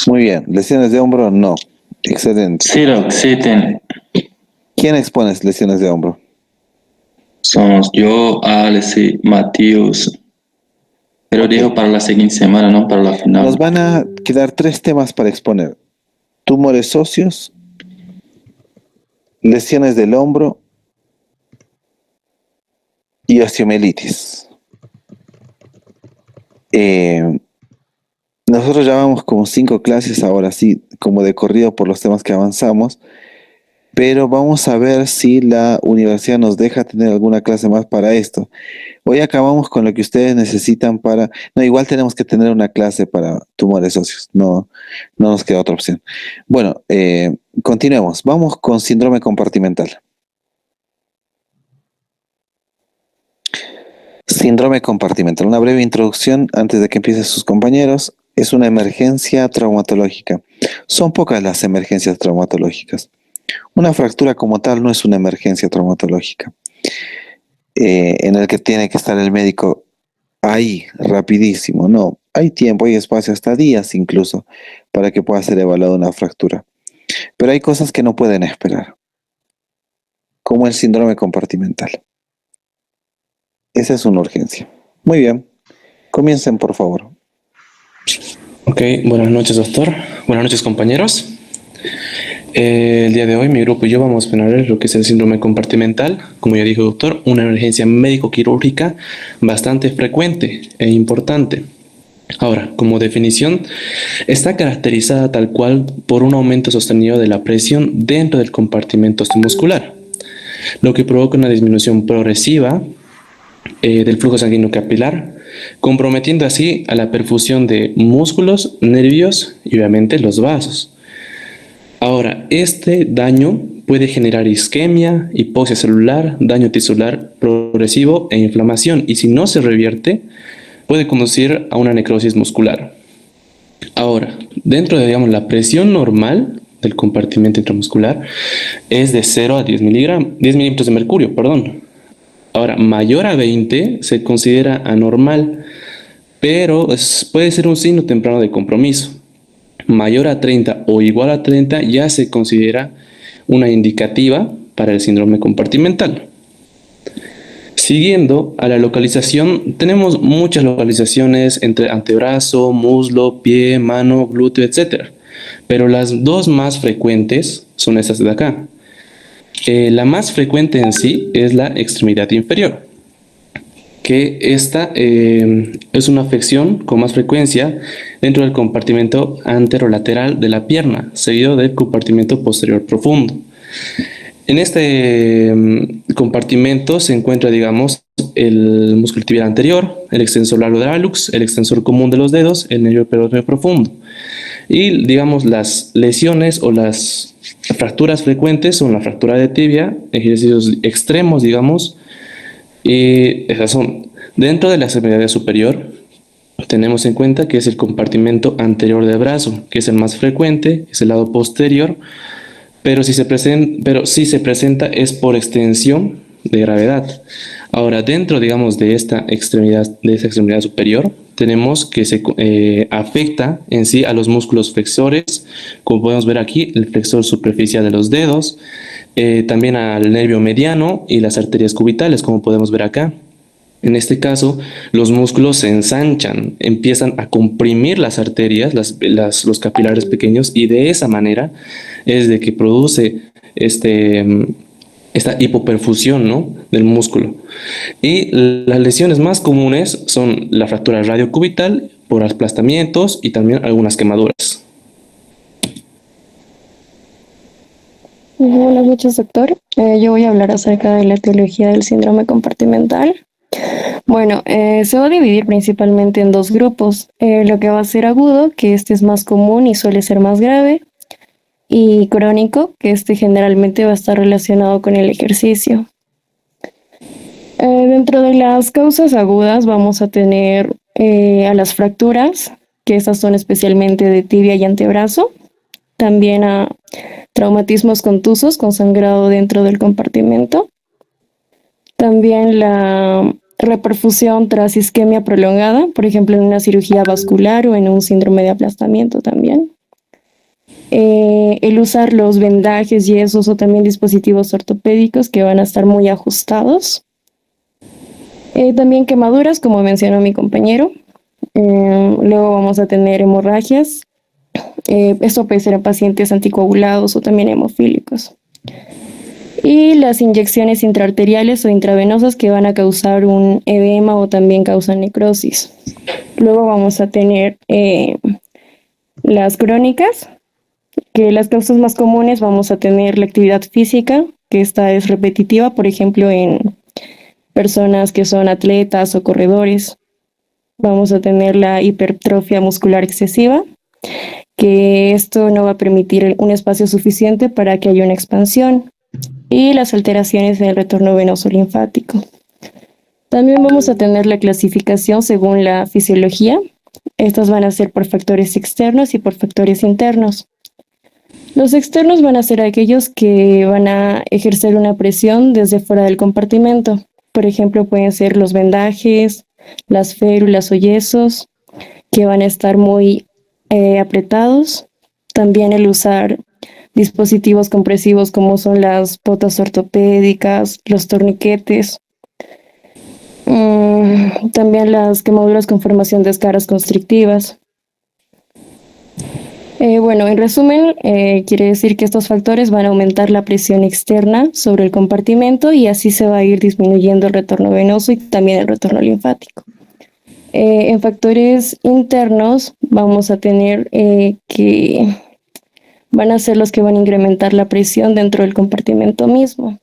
Muy bien. Lesiones de hombro, no. Excelente. Sí, Doc, sí, ¿Quién expone lesiones de hombro? somos yo, Alex y Matheus. Pero Ok. dijo para la siguiente semana, no para la final. Nos van a quedar 3 temas para exponer. Tumores óseos, lesiones del hombro y osteomielitis. Nosotros ya vamos como 5 clases ahora sí, como de corrido por los temas que avanzamos, pero vamos a ver si la universidad nos deja tener alguna clase más para esto. Hoy acabamos con lo que ustedes necesitan para... No, igual tenemos que tener una clase para tumores óseos, no nos queda otra opción. Bueno, continuemos. Vamos con síndrome compartimental. Síndrome compartimental. Una breve introducción antes de que empiecen sus compañeros. Es una emergencia traumatológica. Son pocas las emergencias traumatológicas. Una fractura como tal no es una emergencia traumatológica, en el que tiene que estar el médico ahí, rapidísimo. No, hay tiempo, hay espacio, hasta días incluso, para que pueda ser evaluada una fractura. Pero hay cosas que no pueden esperar, como el síndrome compartimental. Esa es una urgencia. Muy bien, comiencen por favor. Ok, buenas noches, doctor. Buenas noches, compañeros. El día de hoy mi grupo y yo vamos a exponer lo que es el síndrome compartimental. Como ya dijo el doctor, una emergencia médico-quirúrgica bastante frecuente e importante. Ahora, como definición, está caracterizada tal cual por un aumento sostenido de la presión dentro del compartimento osteomuscular, lo que provoca una disminución progresiva del flujo sanguíneo capilar, comprometiendo así a la perfusión de músculos, nervios y obviamente los vasos. Ahora, este daño puede generar isquemia, hipoxia celular, daño tisular progresivo e inflamación, y si no se revierte, puede conducir a una necrosis muscular. Ahora, dentro de, digamos, la presión normal del compartimento intramuscular es de 0 a 10 milímetros de mercurio, perdón. Ahora, mayor a 20 se considera anormal, pero puede ser un signo temprano de compromiso. Mayor a 30 o igual a 30 ya se considera una indicativa para el síndrome compartimental. Siguiendo a la localización, tenemos muchas localizaciones entre antebrazo, muslo, pie, mano, glúteo, etc. Pero las dos más frecuentes son estas de acá. La más frecuente en sí es la extremidad inferior, que esta es una afección con más frecuencia dentro del compartimento anterolateral de la pierna, seguido del compartimento posterior profundo. En este compartimento se encuentra, digamos, el músculo tibial anterior, el extensor largo del hallux, el extensor común de los dedos, el nervio peroneo profundo. Y, digamos, las lesiones o las fracturas frecuentes son la fractura de tibia, ejercicios extremos, digamos, y esas son. Dentro de la extremidad superior, tenemos en cuenta que es el compartimento anterior del brazo, que es el más frecuente, es el lado posterior, pero si se presenta es por extensión de gravedad. Ahora, dentro, digamos, de esta extremidad superior, tenemos que se afecta en sí a los músculos flexores, como podemos ver aquí, el flexor superficial de los dedos, también al nervio mediano y las arterias cubitales, como podemos ver acá. En este caso, los músculos se ensanchan, empiezan a comprimir las arterias, los capilares pequeños, y de esa manera es de que produce esta hipoperfusión, ¿no?, del músculo. Y las lesiones más comunes son la fractura radiocubital por aplastamientos y también algunas quemaduras. Buenas noches, doctor. Yo voy a hablar acerca de la etiología del síndrome compartimental. Bueno, se va a dividir principalmente en dos grupos. Lo que va a ser agudo, que este es más común y suele ser más grave, y crónico, que este generalmente va a estar relacionado con el ejercicio. Dentro de las causas agudas vamos a tener a las fracturas, que estas son especialmente de tibia y antebrazo, también a traumatismos contusos con sangrado dentro del compartimento, también la reperfusión tras isquemia prolongada, por ejemplo en una cirugía vascular o en un síndrome de aplastamiento también. El usar los vendajes, yesos o también dispositivos ortopédicos que van a estar muy ajustados. También quemaduras, como mencionó mi compañero. Luego vamos a tener hemorragias. Esto puede ser en pacientes anticoagulados o también hemofílicos. Y las inyecciones intraarteriales o intravenosas que van a causar un edema o también causan necrosis. Luego vamos a tener las crónicas, que las causas más comunes vamos a tener la actividad física, que esta es repetitiva, por ejemplo, en personas que son atletas o corredores. Vamos a tener la hipertrofia muscular excesiva, que esto no va a permitir un espacio suficiente para que haya una expansión, y las alteraciones en el retorno venoso linfático. También vamos a tener la clasificación según la fisiología. Estas van a ser por factores externos y por factores internos. Los externos van a ser aquellos que van a ejercer una presión desde fuera del compartimento. Por ejemplo, pueden ser los vendajes, las férulas o yesos, que van a estar muy apretados. También el usar dispositivos compresivos como son las botas ortopédicas, los torniquetes. También las quemaduras con formación de escaras constrictivas. Bueno, en resumen, quiere decir que estos factores van a aumentar la presión externa sobre el compartimento y así se va a ir disminuyendo el retorno venoso y también el retorno linfático. En factores internos vamos a tener que van a ser los que van a incrementar la presión dentro del compartimento mismo.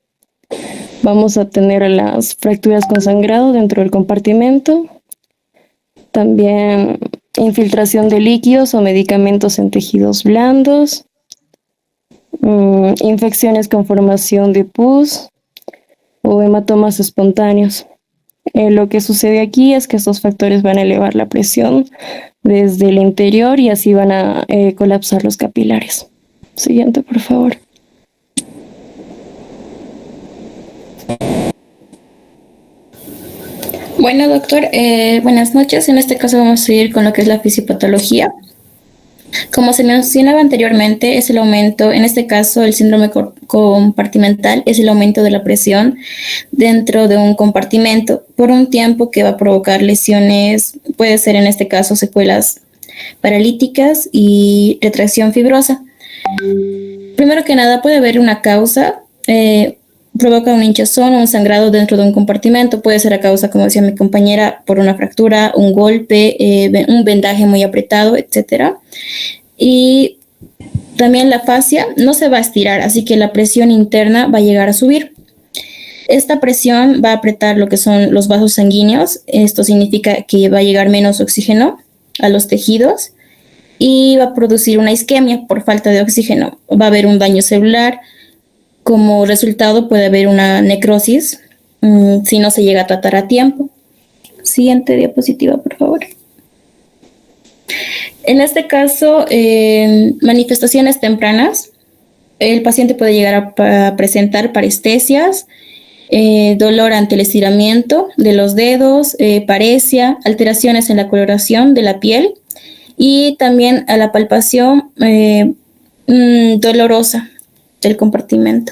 Vamos a tener las fracturas con sangrado dentro del compartimento, también infiltración de líquidos o medicamentos en tejidos blandos, infecciones con formación de pus o hematomas espontáneos. Lo que sucede aquí es que estos factores van a elevar la presión desde el interior y así van a colapsar los capilares. Siguiente, por favor. Bueno, doctor, buenas noches. En este caso vamos a seguir con lo que es la fisiopatología. Como se mencionaba anteriormente, es el aumento, en este caso el síndrome compartimental, es el aumento de la presión dentro de un compartimento por un tiempo que va a provocar lesiones, puede ser en este caso secuelas paralíticas y retracción fibrosa. Primero que nada puede haber una causa, provoca un hinchazón o un sangrado dentro de un compartimento, puede ser a causa, como decía mi compañera, por una fractura, un golpe, un vendaje muy apretado, etcétera. Y también la fascia no se va a estirar, así que la presión interna va a llegar a subir. Esta presión va a apretar lo que son los vasos sanguíneos. Esto significa que va a llegar menos oxígeno a los tejidos y va a producir una isquemia por falta de oxígeno. Va a haber un daño celular. Como resultado puede haber una necrosis si no se llega a tratar a tiempo. Siguiente diapositiva, por favor. En este caso, manifestaciones tempranas. El paciente puede llegar a presentar parestesias, dolor ante el estiramiento de los dedos, paresia, alteraciones en la coloración de la piel y también a la palpación dolorosa del compartimento.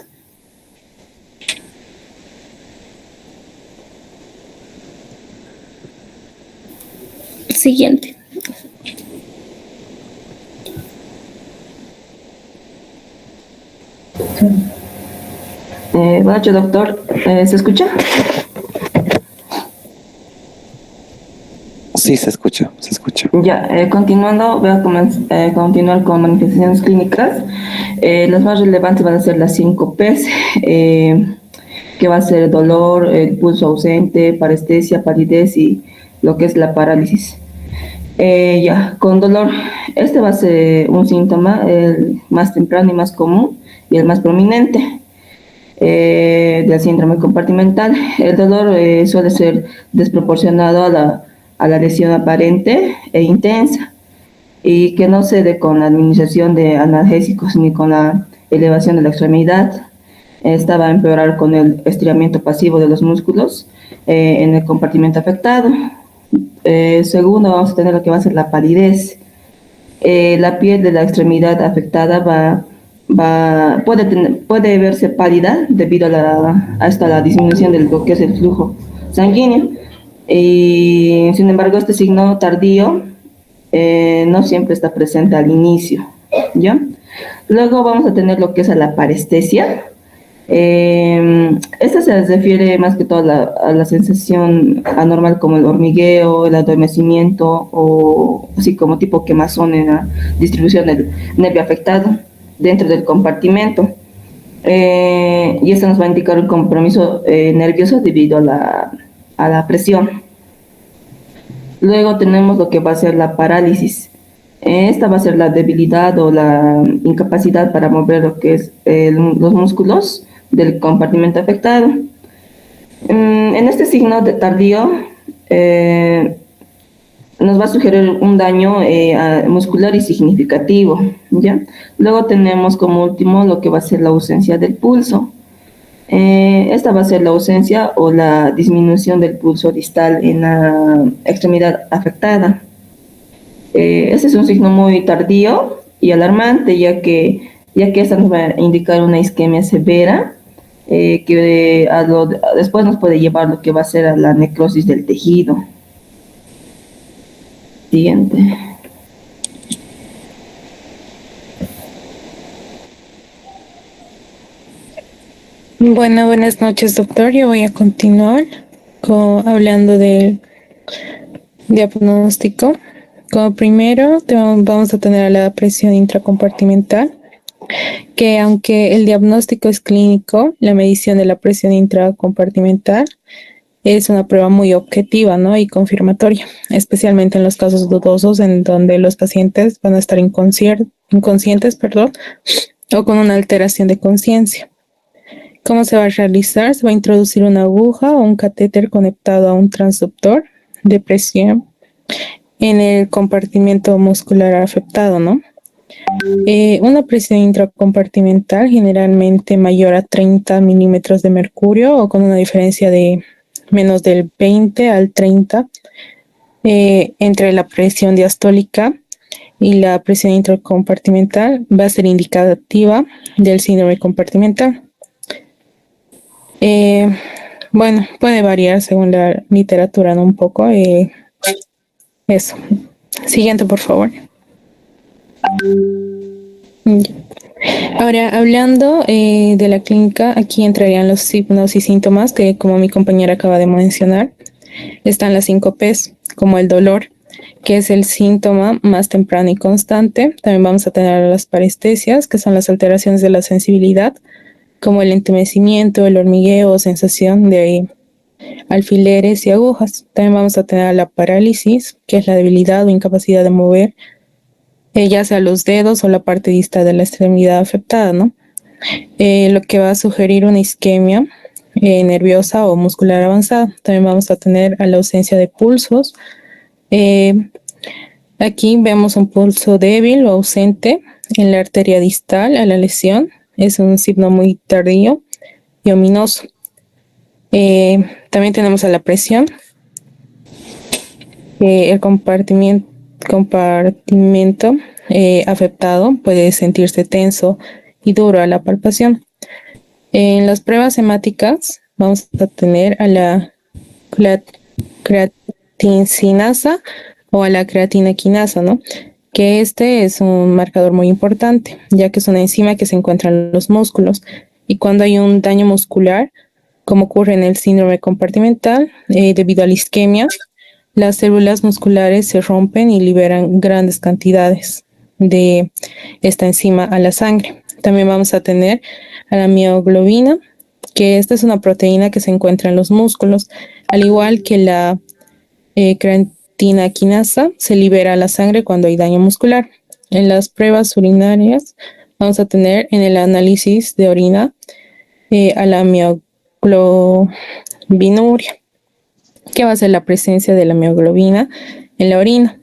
Siguiente. Buenas noches, doctor. ¿Se escucha? Sí, se escucha, se escucha. Ya, continuando, voy a continuar con manifestaciones clínicas. Las más relevantes van a ser las 5 P's, que va a ser dolor, el pulso ausente, parestesia, palidez y lo que es la parálisis. Ya, con dolor, este va a ser un síntoma el más temprano y más común y el más prominente del síndrome compartimental. El dolor suele ser desproporcionado a la lesión aparente e intensa y que no cede con la administración de analgésicos ni con la elevación de la extremidad. Esta va a empeorar con el estiramiento pasivo de los músculos en el compartimento afectado. Segundo, vamos a tener lo que va a ser la palidez. La piel de la extremidad afectada puede verse pálida debido a la disminución de lo que es el flujo sanguíneo. Y sin embargo, este signo tardío no siempre está presente al inicio, ¿ya? Luego vamos a tener lo que es la parestesia. Esta se refiere más que todo a la sensación anormal como el hormigueo, el adormecimiento o así como tipo quemazón en la distribución del nervio afectado dentro del compartimento. Y esto nos va a indicar un compromiso nervioso debido a la presión. Luego tenemos lo que va a ser la parálisis. Esta va a ser la debilidad o la incapacidad para mover lo que es los músculos del compartimento afectado. En este signo de tardío nos va a sugerir un daño muscular y significativo, ¿ya? Luego tenemos como último lo que va a ser la ausencia del pulso. Esta va a ser la ausencia o la disminución del pulso distal en la extremidad afectada. Este es un signo muy tardío y alarmante, ya que esta nos va a indicar una isquemia severa que después nos puede llevar lo que va a ser a la necrosis del tejido. Siguiente. Bueno, buenas noches, doctor. Yo voy a continuar hablando del diagnóstico. Como primero, vamos a tener a la presión intracompartimental, que aunque el diagnóstico es clínico, la medición de la presión intracompartimental es una prueba muy objetiva, ¿no? Y confirmatoria, especialmente en los casos dudosos en donde los pacientes van a estar inconscientes, o con una alteración de conciencia. ¿Cómo se va a realizar? Se va a introducir una aguja o un catéter conectado a un transductor de presión en el compartimento muscular afectado, ¿no? Una presión intracompartimental generalmente mayor a 30 milímetros de mercurio o con una diferencia de menos del 20 al 30 entre la presión diastólica y la presión intracompartimental va a ser indicativa del síndrome compartimental. Bueno, puede variar según la literatura, ¿no? Un poco. Eso. Siguiente, por favor. Ahora, hablando de la clínica, aquí entrarían los signos y síntomas que, como mi compañera acaba de mencionar, están las 5 Ps, como el dolor, que es el síntoma más temprano y constante. También vamos a tener las parestesias, que son las alteraciones de la sensibilidad, como el entumecimiento, el hormigueo o sensación de alfileres y agujas. También vamos a tener la parálisis, que es la debilidad o incapacidad de mover, ya sea los dedos o la parte distal de la extremidad afectada, ¿no? Lo que va a sugerir una isquemia nerviosa o muscular avanzada. También vamos a tener a la ausencia de pulsos. Aquí vemos un pulso débil o ausente en la arteria distal a la lesión. Es un signo muy tardío y ominoso. También tenemos a la presión. El compartimento afectado puede sentirse tenso y duro a la palpación. En las pruebas hemáticas vamos a tener a la creatincinasa o a la creatina quinasa, ¿no? Que este es un marcador muy importante, ya que es una enzima que se encuentra en los músculos. Y cuando hay un daño muscular, como ocurre en el síndrome compartimental, debido a la isquemia, las células musculares se rompen y liberan grandes cantidades de esta enzima a la sangre. También vamos a tener a la mioglobina, que esta es una proteína que se encuentra en los músculos, al igual que la creatina quinasa, se libera a la sangre cuando hay daño muscular. En las pruebas urinarias vamos a tener en el análisis de orina a la mioglobinuria, que va a ser la presencia de la mioglobina en la orina,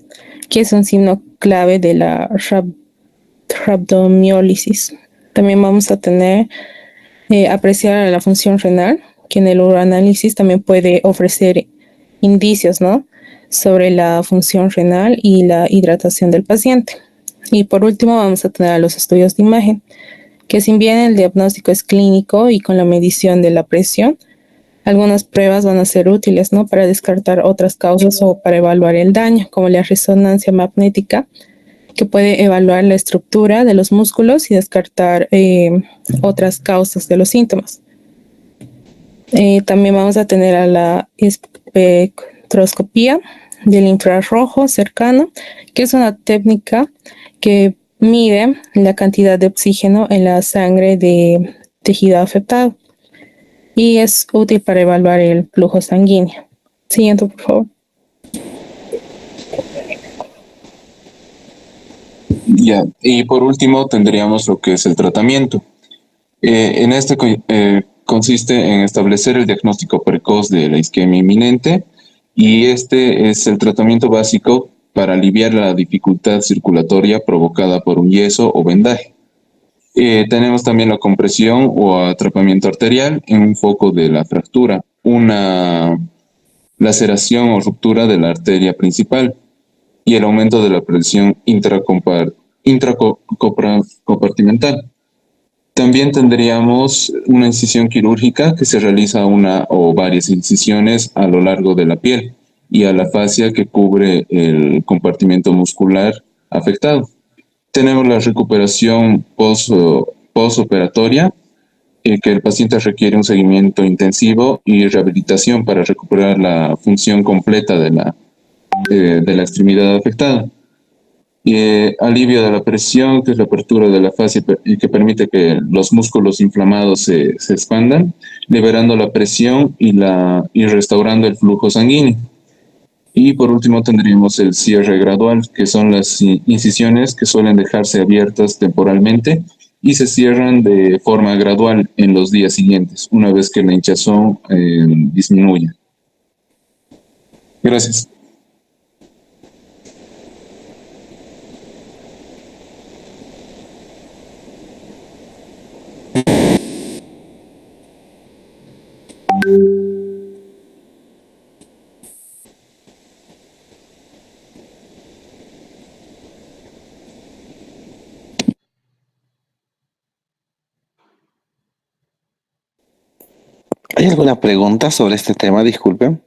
que es un signo clave de la rhabdomiólisis. También vamos a tener apreciar la función renal, que en el uroanálisis también puede ofrecer indicios, ¿no?, sobre la función renal y la hidratación del paciente. Y por último vamos a tener a los estudios de imagen, que si bien el diagnóstico es clínico y con la medición de la presión, algunas pruebas van a ser útiles, ¿no?, para descartar otras causas o para evaluar el daño, como la resonancia magnética, que puede evaluar la estructura de los músculos y descartar otras causas de los síntomas. También vamos a tener a la espectroscopía del infrarrojo cercano, que es una técnica que mide la cantidad de oxígeno en la sangre de tejido afectado y es útil para evaluar el flujo sanguíneo. Siguiente, por favor. Ya, y por último tendríamos lo que es el tratamiento. En este consiste en establecer el diagnóstico precoz de la isquemia inminente y este es el tratamiento básico para aliviar la dificultad circulatoria provocada por un yeso o vendaje. Tenemos también la compresión o atrapamiento arterial en un foco de la fractura, una laceración o ruptura de la arteria principal y el aumento de la presión intracompartimental. También tendríamos una incisión quirúrgica que se realiza una o varias incisiones a lo largo de la piel y a la fascia que cubre el compartimento muscular afectado. Tenemos la recuperación postoperatoria, que el paciente requiere un seguimiento intensivo y rehabilitación para recuperar la función completa de la extremidad afectada. Alivio de la presión, que es la apertura de la fascia y que permite que los músculos inflamados se expandan, liberando la presión y restaurando el flujo sanguíneo. Y por último tendríamos el cierre gradual, que son las incisiones que suelen dejarse abiertas temporalmente y se cierran de forma gradual en los días siguientes, una vez que la hinchazón disminuye. Gracias. ¿Hay alguna pregunta sobre este tema? Disculpen.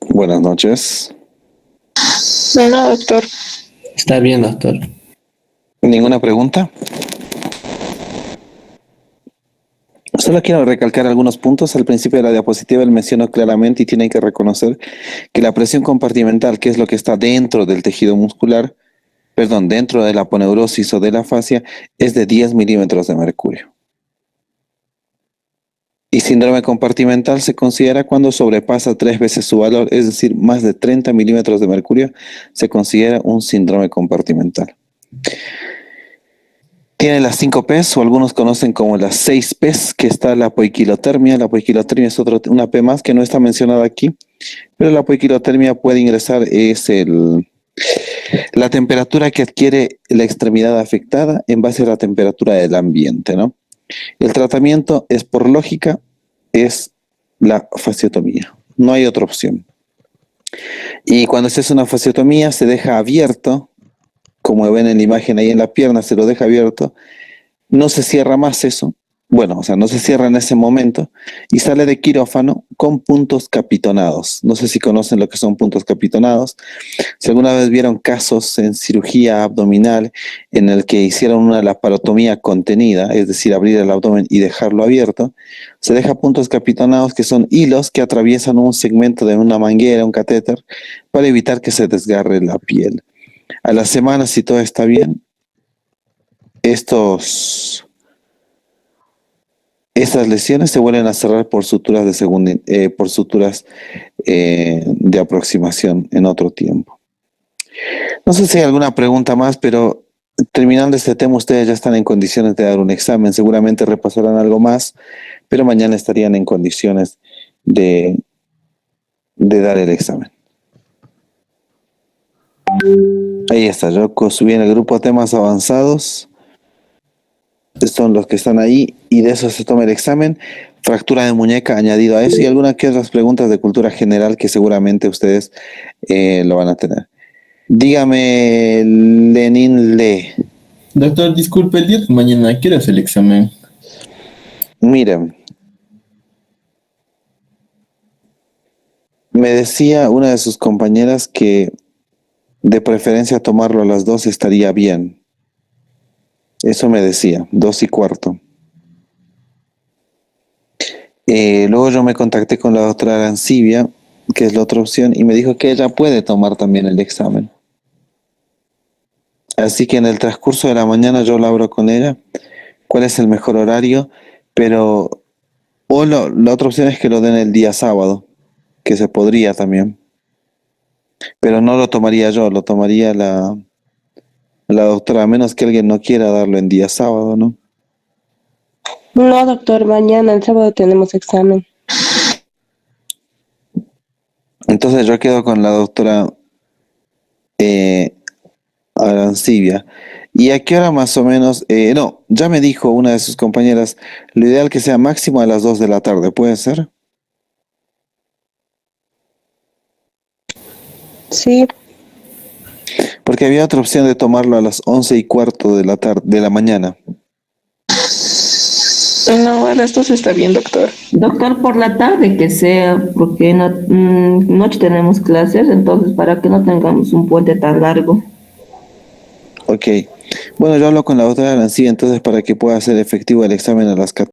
Buenas noches. No, doctor. Está bien, doctor. ¿Ninguna pregunta? Solo quiero recalcar algunos puntos. Al principio de la diapositiva él mencionó claramente y tienen que reconocer que la presión compartimental, que es lo que está dentro del tejido muscular, dentro de la aponeurosis o de la fascia, es de 10 milímetros de mercurio. Y síndrome compartimental se considera cuando sobrepasa 3 veces su valor, es decir, más de 30 milímetros de mercurio, se considera un síndrome compartimental. Tiene las 5 P's, o algunos conocen como las 6 P's, que está la poiquilotermia. La poiquilotermia es una P más que no está mencionada aquí, pero la poiquilotermia puede ingresar, es la temperatura que adquiere la extremidad afectada en base a la temperatura del ambiente, ¿no? El tratamiento es por lógica, es la fasciotomía. No hay otra opción. Y cuando se hace una fasciotomía se deja abierto, como ven en la imagen ahí en la pierna, se lo deja abierto, no se cierra más eso, bueno, o sea, no se cierra en ese momento y sale de quirófano con puntos capitonados. No sé si conocen lo que son puntos capitonados. Si alguna vez vieron casos en cirugía abdominal en el que hicieron una laparotomía contenida, es decir, abrir el abdomen y dejarlo abierto, se deja puntos capitonados que son hilos que atraviesan un segmento de una manguera, un catéter, para evitar que se desgarre la piel. A la semana, si todo está bien, estas lesiones se vuelven a cerrar por suturas de aproximación en otro tiempo. No sé si hay alguna pregunta más, pero terminando este tema, ustedes ya están en condiciones de dar un examen. Seguramente repasarán algo más, pero mañana estarían en condiciones de dar el examen. Ahí está, yo subí en el grupo temas avanzados. Son los que están ahí y de eso se toma el examen. Fractura de muñeca añadido a eso y algunas que otras preguntas de cultura general que seguramente ustedes lo van a tener. Dígame, Lenin Le. Doctor, disculpe, el día de mañana, ¿qué hora es el examen? Miren, me decía una de sus compañeras que de preferencia tomarlo a las 2 estaría bien. Eso me decía, 2:15. Luego yo me contacté con la doctora Arancibia, que es la otra opción, y me dijo que ella puede tomar también el examen. Así que en el transcurso de la mañana yo lo hablo con ella, cuál es el mejor horario, pero la otra opción es que lo den el día sábado, que se podría también. Pero no lo tomaría yo, lo tomaría la doctora, a menos que alguien no quiera darlo en día sábado, ¿no? No, doctor, mañana, el sábado tenemos examen. Entonces yo quedo con la doctora Arancibia. ¿Y a qué hora más o menos? No, ya me dijo una de sus compañeras, lo ideal que sea máximo a las 2 de la tarde, ¿puede ser? Sí. Porque había otra opción de tomarlo a las 11:15 de la mañana. No, a las 2 está bien, doctor. Doctor, por la tarde que sea, porque noche tenemos clases, entonces para que no tengamos un puente tan largo. Ok. Bueno, yo hablo con la doctora Arancibia entonces para que pueda hacer efectivo el examen a las 14.